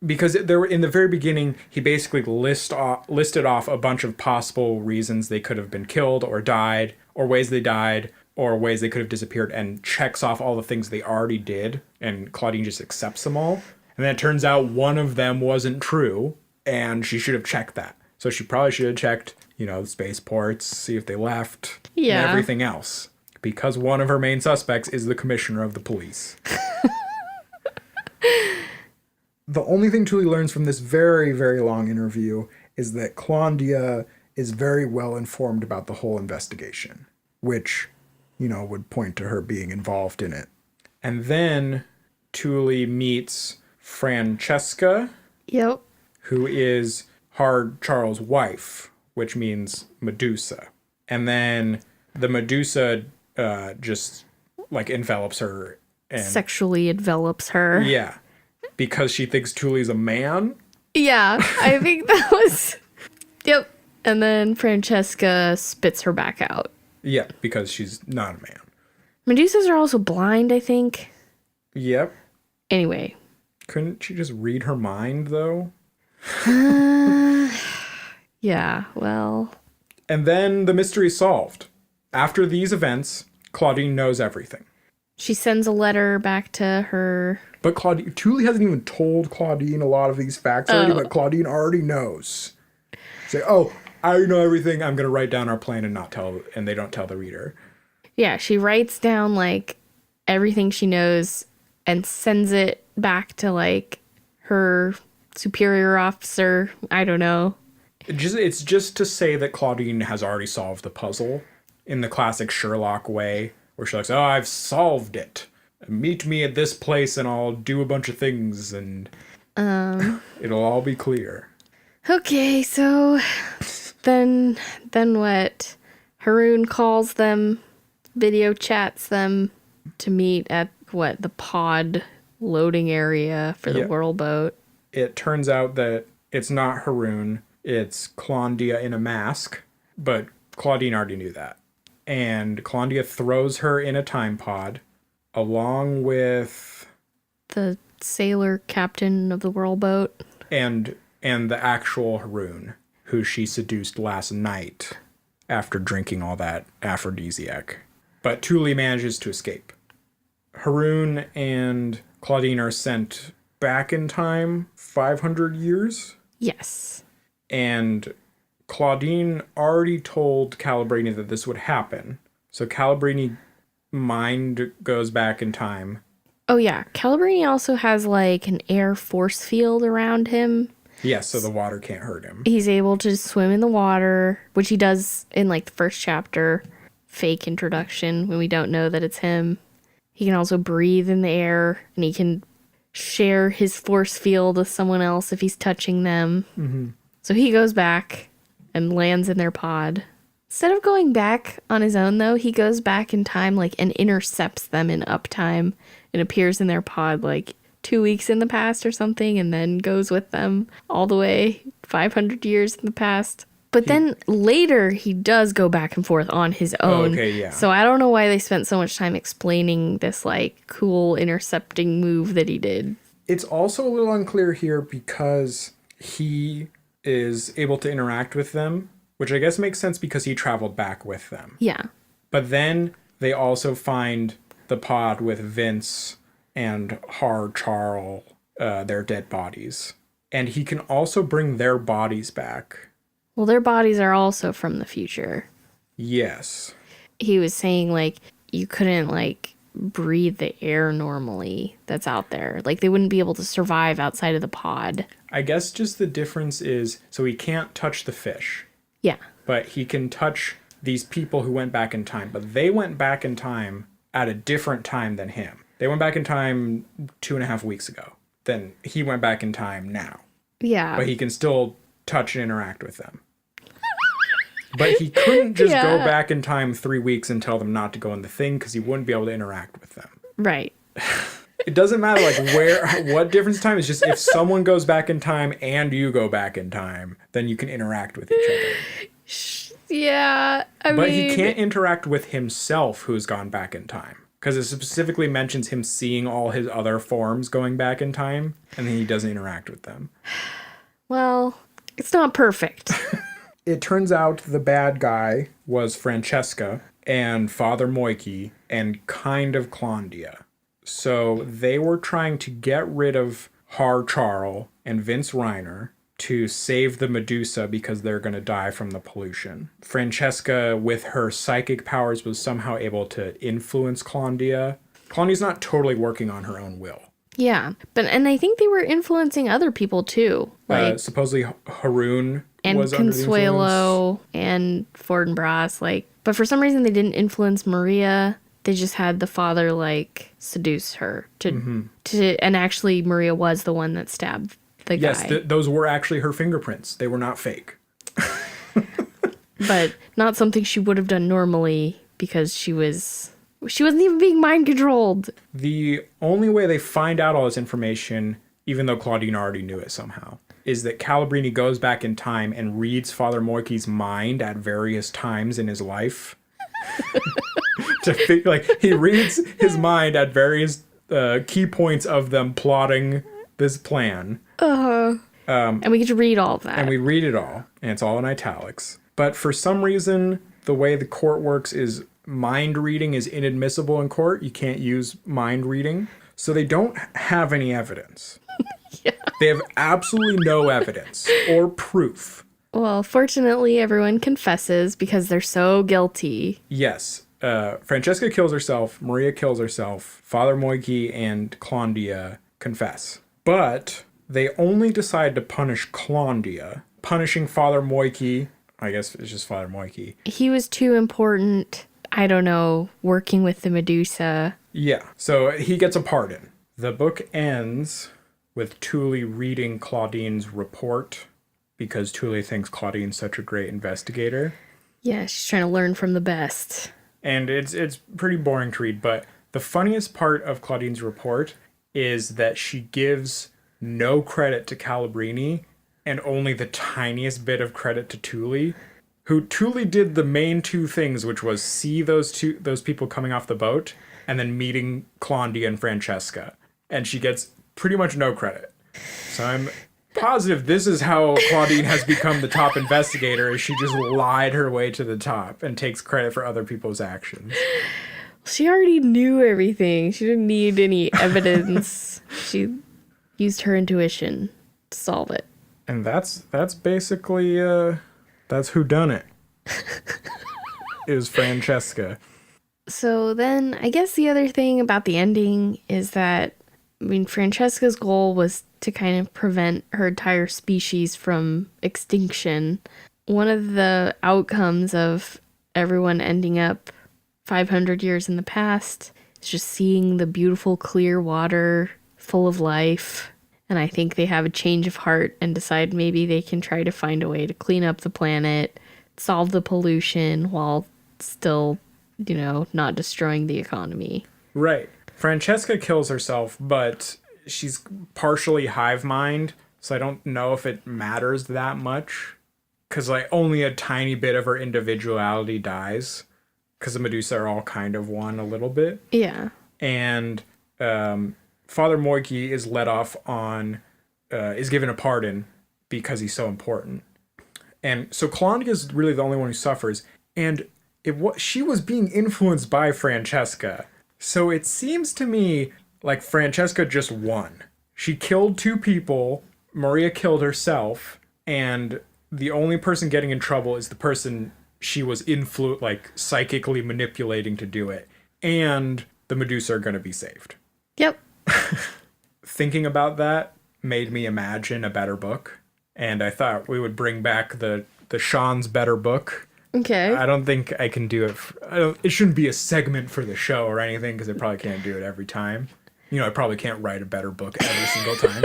Because there were, in the very beginning, he basically listed off a bunch of possible reasons they could have been killed or died, or ways they died, or ways they could have disappeared, and checks off all the things they already did, and Claudine just accepts them all. And then it turns out one of them wasn't true, and she should have checked that. So she probably should have checked, the spaceports, see if they left, and everything else. Because one of her main suspects is the commissioner of the police. The only thing Tully learns from this very, very long interview is that Claudia is very well informed about the whole investigation, which, would point to her being involved in it. And then Tully meets Francesca. Yep. Who is Hard Charles' wife, which means Medusa. And then the Medusa just, envelops her. And sexually envelops her. Yeah. Because she thinks Tully's a man? Yeah, I think that was... Yep. And then Francesca spits her back out. Yeah, because she's not a man. Medusas are also blind, I think. Yep. Anyway. Couldn't she just read her mind, though? Yeah, well... And then the mystery's solved. After these events, Claudine knows everything. She sends a letter back to her... But Tully hasn't even told Claudine a lot of these facts already, but Claudine already knows. Say, oh, I know everything. I'm going to write down our plan and they don't tell the reader. Yeah, she writes down, everything she knows and sends it back to, her superior officer. I don't know. It's just to say that Claudine has already solved the puzzle in the classic Sherlock way, where Sherlock's, oh, I've solved it. Meet me at this place and I'll do a bunch of things and it'll all be clear. Okay, so then what? Haroon calls them, video chats them to meet at the pod loading area for the whirl boat. It turns out that it's not Haroon, it's Claudia in a mask, but Claudine already knew that. And Claudia throws her in a time pod along with the sailor captain of the whirl boat and the actual Haroon, who she seduced last night after drinking all that aphrodisiac. But Tully manages to escape. Haroon and Claudine are sent back in time 500 years. Yes. And Claudine already told Calabrini that this would happen. So Calabrini mind goes back in time. Oh yeah, Calabrini also has an air force field around him. Yeah, so the water can't hurt him. He's able to swim in the water, which he does in the first chapter, fake introduction, when we don't know that it's him. He can also breathe in the air, and he can share his force field with someone else if he's touching them. Mm-hmm. So he goes back and lands in their pod. Instead of going back on his own, though, he goes back in time, and intercepts them in uptime and appears in their pod, 2 weeks in the past or something, and then goes with them all the way 500 years in the past. But then later, he does go back and forth on his own. Oh, okay, yeah. So I don't know why they spent so much time explaining this, cool intercepting move that he did. It's also a little unclear here because he is able to interact with them, which I guess makes sense because he traveled back with them. Yeah. But then they also find the pod with Vince and Hard Charles, their dead bodies. And he can also bring their bodies back. Well, their bodies are also from the future. Yes. He was saying, you couldn't, breathe the air normally that's out there. They wouldn't be able to survive outside of the pod. I guess just the difference is, so he can't touch the fish. Yeah. But he can touch these people who went back in time. But they went back in time at a different time than him. They went back in time 2.5 weeks ago. then he went back in time now. Yeah. But he can still touch and interact with them. But he couldn't just go back in time 3 weeks and tell them not to go in the thing because he wouldn't be able to interact with them. Right. It doesn't matter what difference in time. It's just if someone goes back in time and you go back in time, then you can interact with each other. Yeah, But he can't interact with himself who's gone back in time. Because it specifically mentions him seeing all his other forms going back in time, and then he doesn't interact with them. Well, it's not perfect. It turns out the bad guy, Was Francesca and Father Moiki and kind of Claudia. So they were trying to get rid of Har Charl and Vince Reiner to save the Medusa because they're going to die from the pollution. Francesca, with her psychic powers, was somehow able to influence Claudia. Claudia's not totally working on her own will. Yeah, and I think they were influencing other people too, like Supposedly Haroon and was under the influence. Consuelo and Fortinbras. But for some reason they didn't influence Maria. They just had the father seduce her to and actually Maria was the one that stabbed the guy. Yes, those were actually her fingerprints. They were not fake. But not something she would have done normally because she wasn't even being mind controlled. The only way they find out all this information, even though Claudine already knew it somehow, is that Calabrini goes back in time and reads Father Moiki's mind at various times in his life. He reads his mind at various key points of them plotting this plan. And we get to read all of that. And we read it all, and it's all in italics. But for some reason, the way the court works is mind reading is inadmissible in court. You can't use mind reading. So they don't have any evidence. Yeah. They have absolutely no evidence or proof. Well, fortunately, everyone confesses because they're so guilty. Yes. Francesca kills herself. Maria kills herself. Father Moiki and Claudia confess. But they only decide to punish Claudia. Punishing Father Moiki, I guess it's just Father Moiki. He was too important, I don't know, working with the Medusa. Yeah, so he gets a pardon. The book ends with Thule reading Claudine's report because Thule thinks Claudine's such a great investigator. Yeah, she's trying to learn from the best. And it's pretty boring to read, but the funniest part of Claudine's report is that she gives no credit to Calabrini and only the tiniest bit of credit to Thule, who Thule did the main two things, which was see those people coming off the boat and then meeting Claudia and Francesca. And she gets pretty much no credit. So I'm positive this is how Claudine has become the top investigator, is she just lied her way to the top and takes credit for other people's actions. She already knew everything. She didn't need any evidence. She used her intuition to solve it. And that's basically that's who done it. Is Francesca. So then I guess the other thing about the ending is that, Francesca's goal was to kind of prevent her entire species from extinction. One of the outcomes of everyone ending up 500 years in the past is just seeing the beautiful clear water full of life. And I think they have a change of heart and decide maybe they can try to find a way to clean up the planet, solve the pollution while still, not destroying the economy. Right. Francesca kills herself, but she's partially hive mind, so I don't know if it matters that much. Because, only a tiny bit of her individuality dies. Because the Medusa are all kind of one a little bit. Yeah. And Father Moiki is let off is given a pardon because he's so important. And so Claudia's really the only one who suffers. And she was being influenced by Francesca. So it seems to me like Francesca just won. She killed 2 people, Maria killed herself, and the only person getting in trouble is the person she was psychically manipulating to do it. And the Medusa are going to be saved. Yep. Thinking about that made me imagine a better book. And I thought we would bring back the Sean's Better Book. Okay. I don't think I can do it. It shouldn't be a segment for the show or anything because I probably can't do it every time. I probably can't write a better book every single time.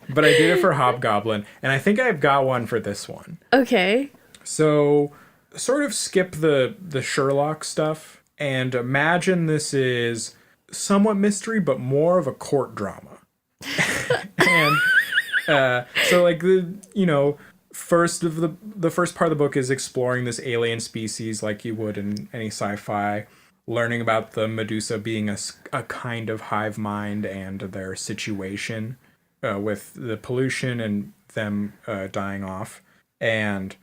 But I did it for Hobgoblin, and I think I've got one for this one. Okay. So, sort of skip the Sherlock stuff, and imagine this is somewhat mystery, but more of a court drama. And so, like, the first part of the book is exploring this alien species like you would in any sci-fi, learning about the Medusa being a kind of hive mind and their situation with the pollution and them dying off, and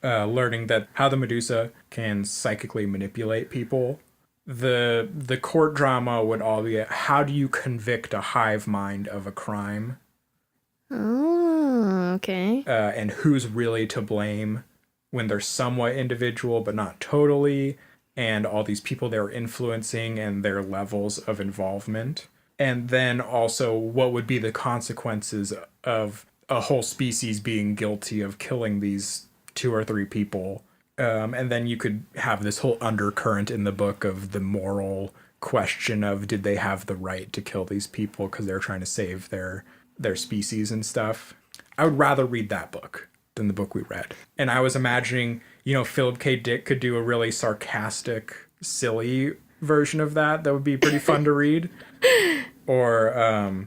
learning that how the Medusa can psychically manipulate people. The court drama would all be how do you convict a hive mind of a crime? Oh, okay. And who's really to blame when they're somewhat individual but not totally, and all these people they're influencing and their levels of involvement. And then also what would be the consequences of a whole species being guilty of killing these 2 or 3 people. And then you could have this whole undercurrent in the book of the moral question of did they have the right to kill these people because they're trying to save their species and stuff. I would rather read that book than the book we read. And I was imagining, Philip K. Dick could do a really sarcastic, silly version of that would be pretty fun to read. Or,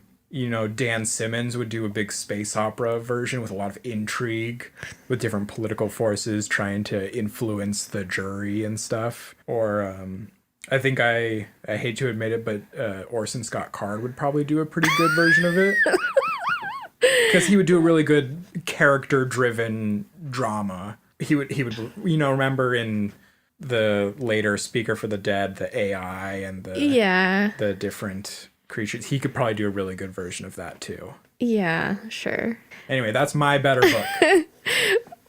Dan Simmons would do a big space opera version with a lot of intrigue with different political forces trying to influence the jury and stuff. Or, I think I hate to admit it, but Orson Scott Card would probably do a pretty good version of it. Because he would do a really good character-driven drama. He would remember in the later Speaker for the Dead, the AI and the different creatures. He could probably do a really good version of that too. Yeah, sure. Anyway, that's my better book.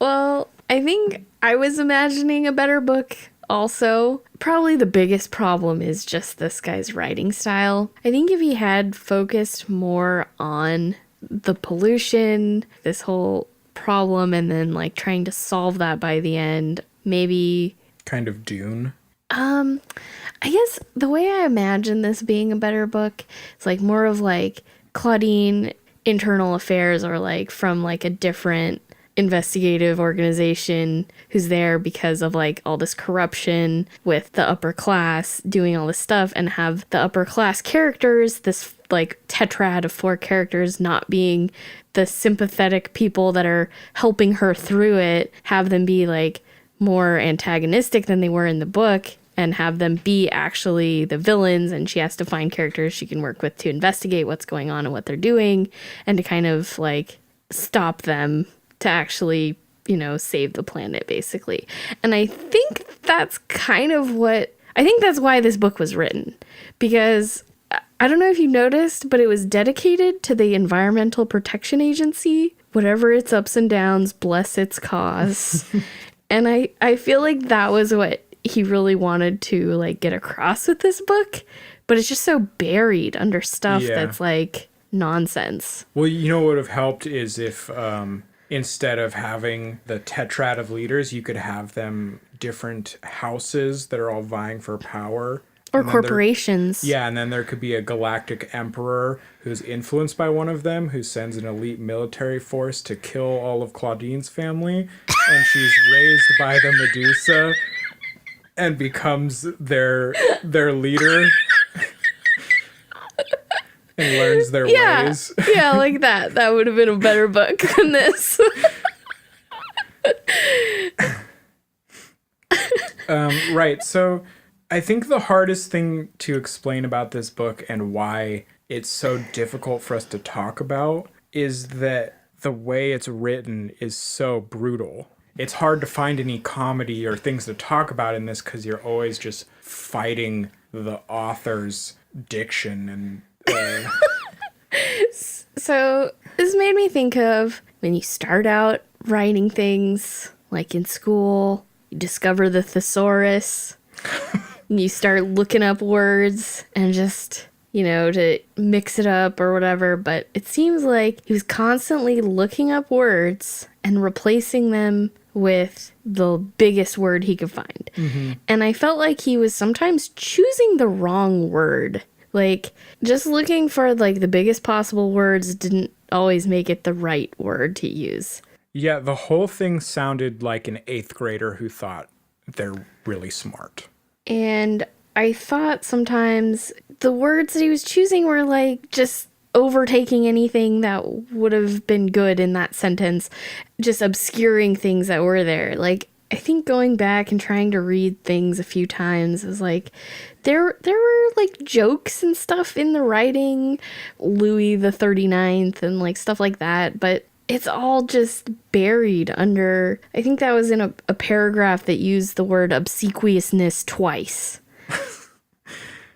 Well, I think I was imagining a better book also. Probably the biggest problem is just this guy's writing style. I think if he had focused more on the pollution, this whole problem, and then like trying to solve that by the end, maybe kind of Dune. I guess the way I imagine this being a better book is like more of like Claudine internal affairs, or like from like a different investigative organization who's there because of like all this corruption with the upper class doing all this stuff, and have the upper class characters, this like tetrad of 4 characters, not being the sympathetic people that are helping her through it, have them be like more antagonistic than they were in the book, and have them be actually the villains, and she has to find characters she can work with to investigate what's going on and what they're doing, and to kind of like stop them to actually, save the planet, basically. And I think that's that's why this book was written, because I don't know if you noticed, but it was dedicated to the Environmental Protection Agency. Whatever its ups and downs, bless its cause. And I feel like that was what he really wanted to like get across with this book, but it's just so buried under stuff that's like nonsense. Well, what would have helped is if instead of having the tetrad of leaders, you could have them different houses that are all vying for power. Or corporations. And then there could be a galactic emperor who's influenced by one of them, who sends an elite military force to kill all of Claudine's family, and she's raised by the Medusa and becomes their leader and learns their ways. Yeah, like that. That would have been a better book than this. Right, so I think the hardest thing to explain about this book and why it's so difficult for us to talk about is that the way it's written is so brutal. It's hard to find any comedy or things to talk about in this because you're always just fighting the author's diction. And So this made me think of when you start out writing things, like in school, you discover the thesaurus. You start looking up words and just, to mix it up or whatever. But it seems like he was constantly looking up words and replacing them with the biggest word he could find. Mm-hmm. And I felt like he was sometimes choosing the wrong word Like, just looking for like the biggest possible words didn't always make it the right word to use. Yeah, the whole thing sounded like an 8th grader who thought they're really smart. And I thought sometimes the words that he was choosing were like just overtaking anything that would have been good in that sentence, just obscuring things that were there. Like, I think going back and trying to read things a few times is like, there were like jokes and stuff in the writing, Louis the 39th and like stuff like that, but it's all just buried under, I think that was in a paragraph that used the word obsequiousness twice.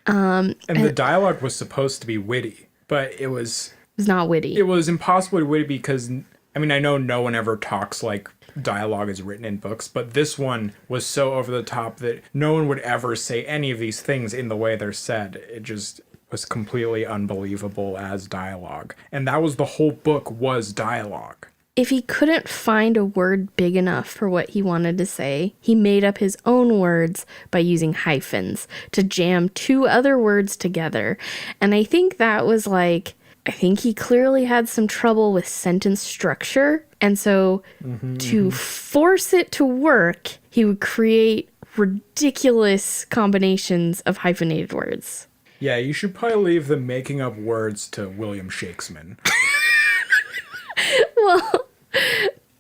And the dialogue was supposed to be witty, but it was not witty. It was impossible to be witty because, I mean, I know no one ever talks like dialogue is written in books, but this one was so over the top that no one would ever say any of these things in the way they're said. It just was completely unbelievable as dialogue. And that was the whole book, was dialogue. If he couldn't find a word big enough for what he wanted to say, he made up his own words by using hyphens to jam 2 other words together. And I think that was like, I think he clearly had some trouble with sentence structure. And so to force it to work, he would create ridiculous combinations of hyphenated words. Yeah, you should probably leave the making up words to William Shakespeare. Well,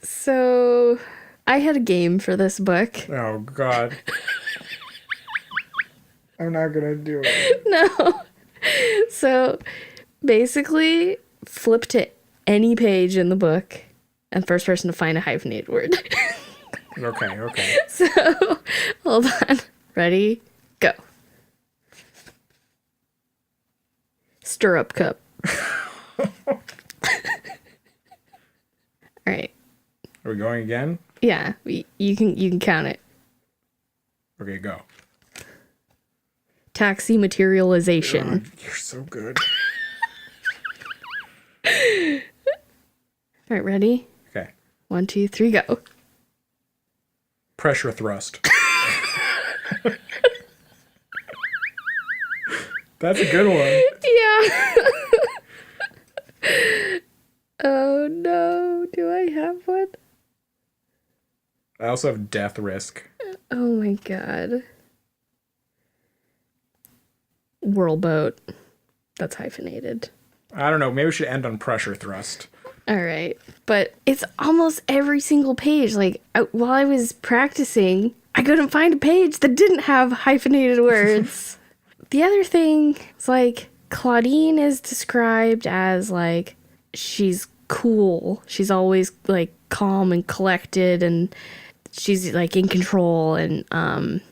so I had a game for this book. Oh, God. I'm not gonna do it. No. So basically, flip to any page in the book and first person to find a hyphenated word. Okay. So, hold on. Ready? Go. Stirrup cup. All right. Are we going again? Yeah, you can count it. Okay, go. Taxi materialization. God, you're so good. All right, ready? Okay. 1, 2, 3, go. Pressure thrust. That's a good one. Yeah. Oh no, do I have one? I also have death risk. Oh my god. Whirlboat. That's hyphenated. I don't know. Maybe we should end on pressure thrust. All right. But it's almost every single page. Like, while I was practicing, I couldn't find a page that didn't have hyphenated words. The other thing is, like, Claudine is described as, like, she's cool. She's always, like, calm and collected, and she's, like, in control and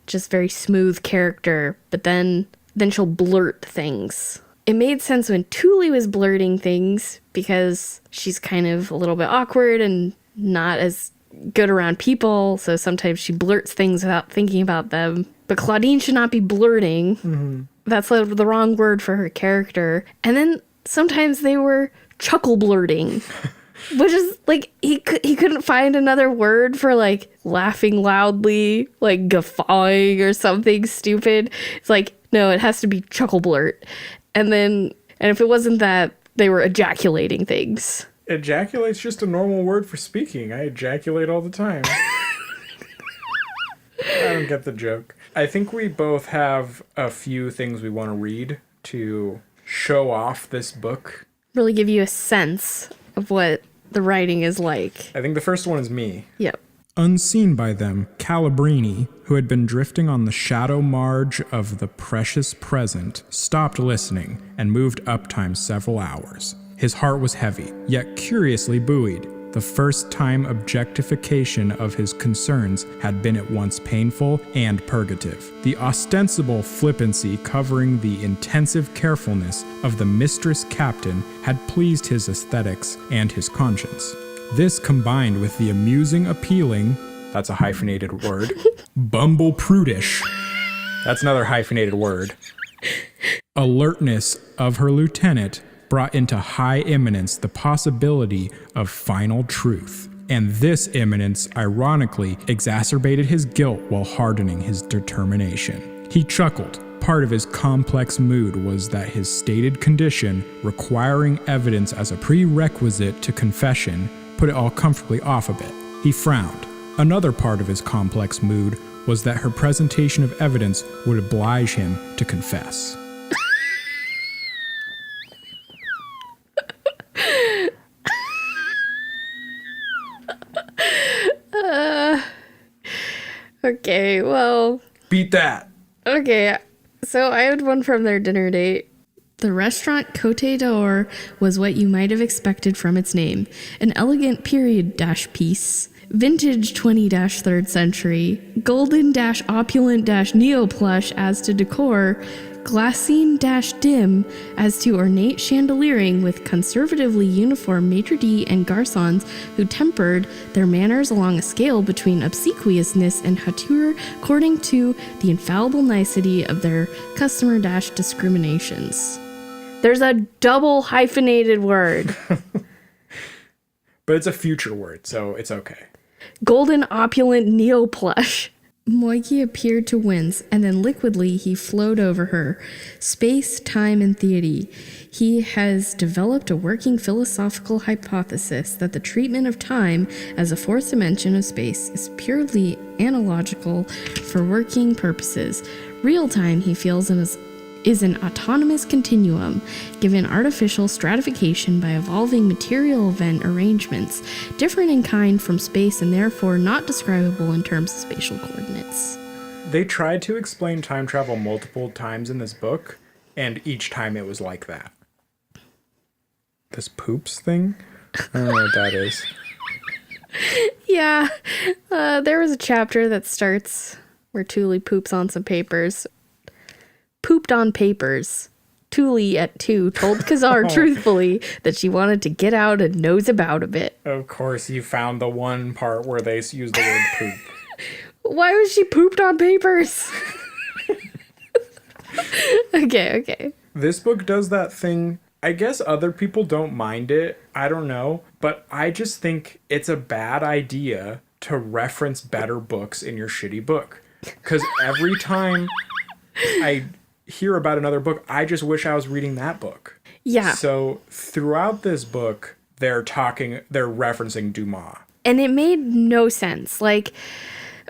just very smooth character. But then she'll blurt things. It made sense when Thule was blurting things because she's kind of a little bit awkward and not as good around people, so sometimes she blurts things without thinking about them. But Claudine should not be blurting. Mm-hmm. That's the wrong word for her character. And then sometimes they were chuckle blurting, which is like he couldn't find another word for like laughing loudly, like guffawing or something stupid. It's like, no, it has to be chuckle blurt. And if it wasn't that, they were ejaculating things. Ejaculate's just a normal word for speaking. I ejaculate all the time. I don't get the joke. I think we both have a few things we want to read to show off this book. Really give you a sense of what the writing is like. I think the first one is me. Yep. Unseen by them, Calabrini, who had been drifting on the shadow marge of the precious present, stopped listening and moved uptime several hours. His heart was heavy, yet curiously buoyed. The first time objectification of his concerns had been at once painful and purgative. The ostensible flippancy covering the intensive carefulness of the mistress captain had pleased his aesthetics and his conscience. This combined with the amusing appealing, that's a hyphenated word, bumble prudish, that's another hyphenated word, alertness of her lieutenant brought into high eminence the possibility of final truth. And this eminence, ironically, exacerbated his guilt while hardening his determination. He chuckled, part of his complex mood was that his stated condition, requiring evidence as a prerequisite to confession, put it all comfortably off a bit. He frowned. Another part of his complex mood was that her presentation of evidence would oblige him to confess. Okay, well... Beat that! Okay, so I had one from their dinner date. The restaurant Côte d'Or was what you might have expected from its name. An elegant period piece, vintage 20-3rd century, golden-opulent neo-plush as to decor, glassine-dim as to ornate chandeliering with conservatively uniform maitre d' and garçons who tempered their manners along a scale between obsequiousness and hauteur according to the infallible nicety of their customer-discriminations. There's a double hyphenated word. But it's a future word, so it's okay. Golden opulent neo-plush. Moigi appeared to wince, and then liquidly he flowed over her. Space, time, and theory. He has developed a working philosophical hypothesis that the treatment of time as a fourth dimension of space is purely analogical for working purposes. Real time, he feels, is an autonomous continuum, given artificial stratification by evolving material event arrangements, different in kind from space and therefore not describable in terms of spatial coordinates. They tried to explain time travel multiple times in this book, and each time it was like that. This poops thing? I don't know what that is. Yeah, there was a chapter that starts where Thule poops on some papers. Pooped on papers. Thule at 2 told Khazar truthfully that she wanted to get out and nose about a bit. Of course, you found the one part where they used the word poop. Why was she pooped on papers? Okay. This book does that thing. I guess other people don't mind it. I don't know. But I just think it's a bad idea to reference better books in your shitty book. Because every time I hear about another book, I just wish I was reading that book. Yeah. So throughout this book, they're referencing Dumas. And it made no sense. Like,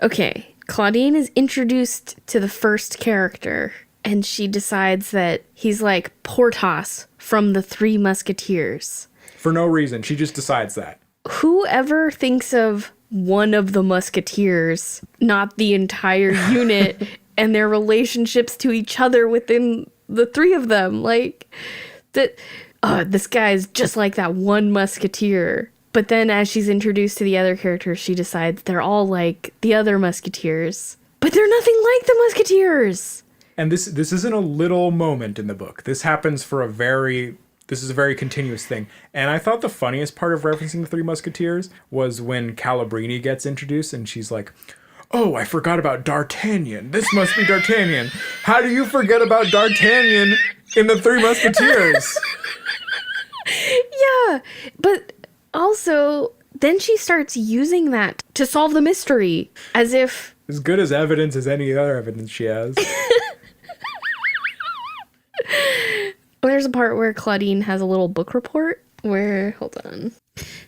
okay, Claudine is introduced to the first character, and she decides that he's like Porthos from the Three Musketeers. For no reason. She just decides that. Whoever thinks of one of the Musketeers, not the entire unit, and their relationships to each other within the three of them. Like, that, this guy is just like that one Musketeer. But then as she's introduced to the other characters, she decides they're all like the other Musketeers. But they're nothing like the Musketeers! And this isn't a little moment in the book. This happens this is a very continuous thing. And I thought the funniest part of referencing the Three Musketeers was when Calabrini gets introduced and she's like, oh, I forgot about D'Artagnan. This must be D'Artagnan. How do you forget about D'Artagnan in the Three Musketeers? Yeah, but also, then she starts using that to solve the mystery, as if... As good as evidence as any other evidence she has. There's a part where Claudine has a little book report where... Hold on.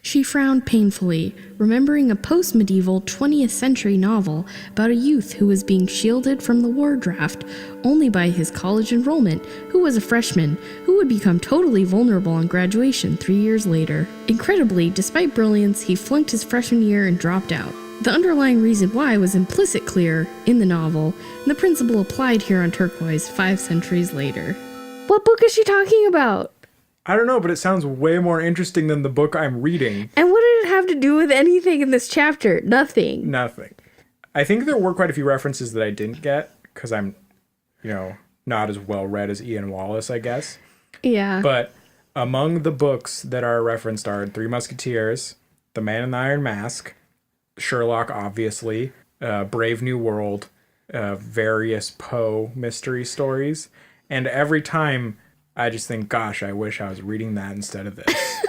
She frowned painfully, remembering a post-medieval 20th century novel about a youth who was being shielded from the war draft only by his college enrollment, who was a freshman, who would become totally vulnerable on graduation 3 years later. Incredibly, despite brilliance, he flunked his freshman year and dropped out. The underlying reason why was implicit clear in the novel, and the principle applied here on Turquoise 5 centuries later. What book is she talking about? I don't know, but it sounds way more interesting than the book I'm reading. And what did it have to do with anything in this chapter? Nothing. I think there were quite a few references that I didn't get because I'm, not as well read as Ian Wallace, I guess. Yeah. But among the books that are referenced are Three Musketeers, The Man in the Iron Mask, Sherlock, obviously, Brave New World, various Poe mystery stories. And every time I just think, gosh, I wish I was reading that instead of this.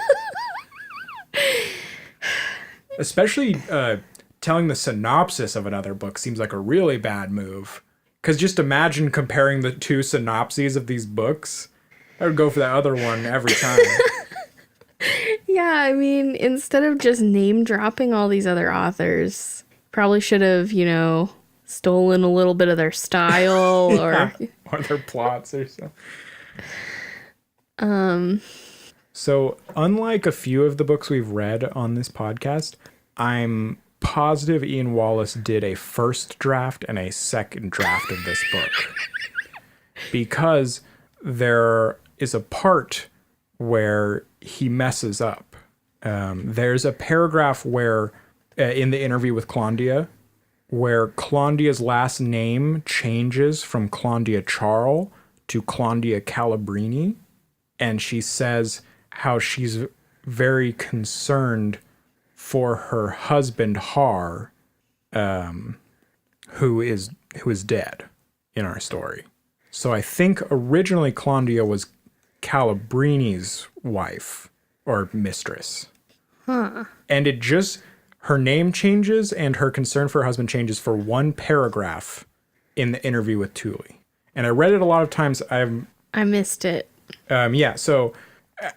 Especially telling the synopsis of another book seems like a really bad move. Because just imagine comparing the two synopses of these books. I would go for that other one every time. Yeah, I mean, instead of just name dropping all these other authors, probably should have, stolen a little bit of their style Yeah, or their plots or something. So, unlike a few of the books we've read on this podcast, I'm positive Ian Wallace did a first draft and a second draft of this book. Because there is a part where he messes up. There's a paragraph where, in the interview with Claudia, where Claudia's last name changes from Claudia Charles to Claudia Calabrini. And she says how she's very concerned for her husband, Har, who is dead in our story. So I think originally Claudia was Calabrini's wife or mistress. Huh. And it just, her name changes and her concern for her husband changes for one paragraph in the interview with Thule. And I read it a lot of times. I missed it. Yeah, so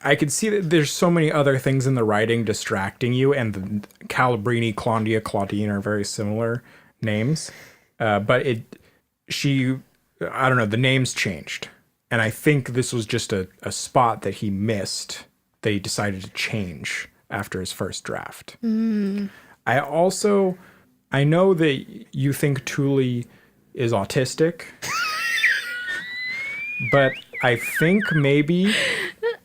I could see that there's so many other things in the writing distracting you, and the Calabrini, Claudia, Claudine are very similar names. But I don't know, the names changed. And I think this was just a spot that he missed that he decided to change after his first draft. I know that you think Thule is autistic, but I think maybe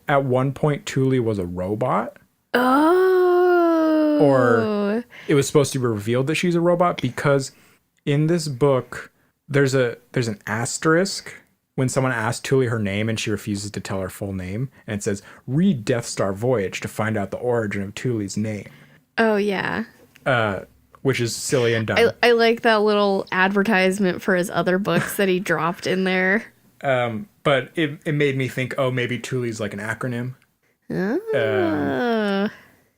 at one point Thule was a robot. Oh. Or it was supposed to be revealed that she's a robot, because in this book there's an asterisk when someone asks Thule her name and she refuses to tell her full name, and it says, read Death Star Voyage to find out the origin of Thule's name. Oh, yeah. Which is silly and dumb. I like that little advertisement for his other books that he dropped in there. But it made me think, oh, maybe Thule's like an acronym. Oh.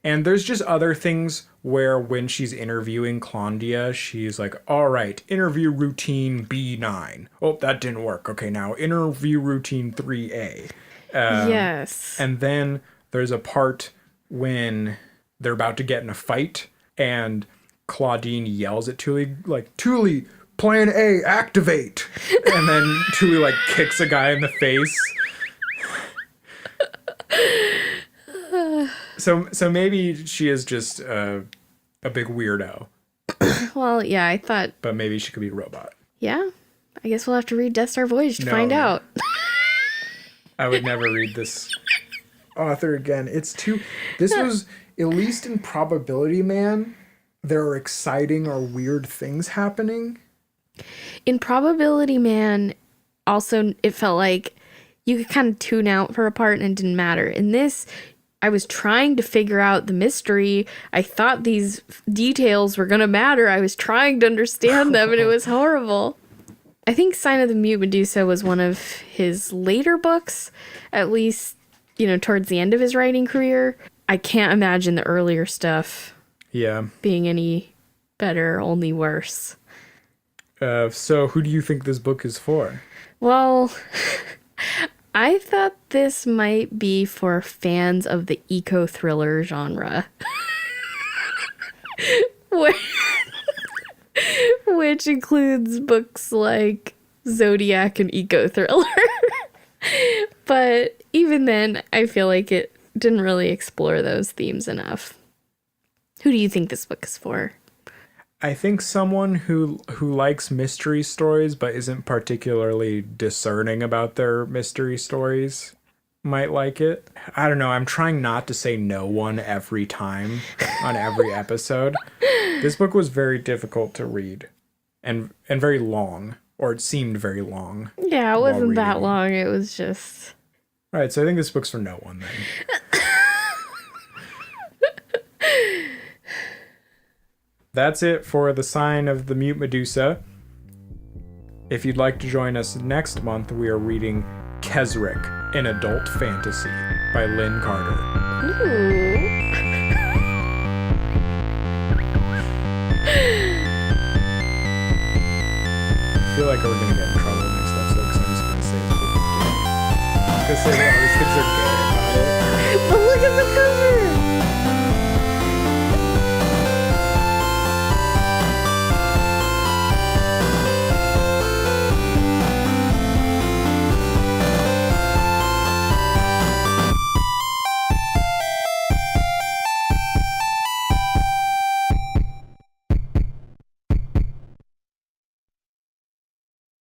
And there's just other things where when she's interviewing Claudia, she's like, all right, interview routine B9. Oh, that didn't work. Okay, now interview routine 3A. Yes. And then there's a part when they're about to get in a fight and Claudine yells at Thule, like, Thule, plan A, activate. And then Thule, like, kicks a guy in the face. So maybe she is just a big weirdo. Well, yeah, I thought, But maybe she could be a robot. yeah, I guess we'll have to read Death Star Voyage to find out. I would never read this. Author again. This was, at least in Probability Man, there are exciting or weird things happening. In Probability Man, also, it felt like you could kind of tune out for a part and it didn't matter. In this, I was trying to figure out the mystery. I thought these details were going to matter. I was trying to understand them, and it was horrible. I think Sign of the Mute Medusa was one of his later books, at least, towards the end of his writing career. I can't imagine the earlier stuff being any better, only worse. So who do you think this book is for? Well, I thought this might be for fans of the eco-thriller genre. Which includes books like Zodiac and Eco-Thriller. But even then, I feel like it didn't really explore those themes enough. Who do you think this book is for? I think someone who likes mystery stories but isn't particularly discerning about their mystery stories might like it. I don't know. I'm trying not to say no one every time on every episode. This book was very difficult to read and very long, or it seemed very long. Yeah, it wasn't that long. It was just... All right, so I think this book's for no one then. That's it for The Sign of the Mute Medusa. If you'd like to join us next month, we are reading Kesrick, an Adult Fantasy by Lynn Carter. Ooh. I feel like we're gonna get in trouble next episode because I'm just gonna say it's gay. I'm just gonna say that all these things are gay about it. But look at the cover!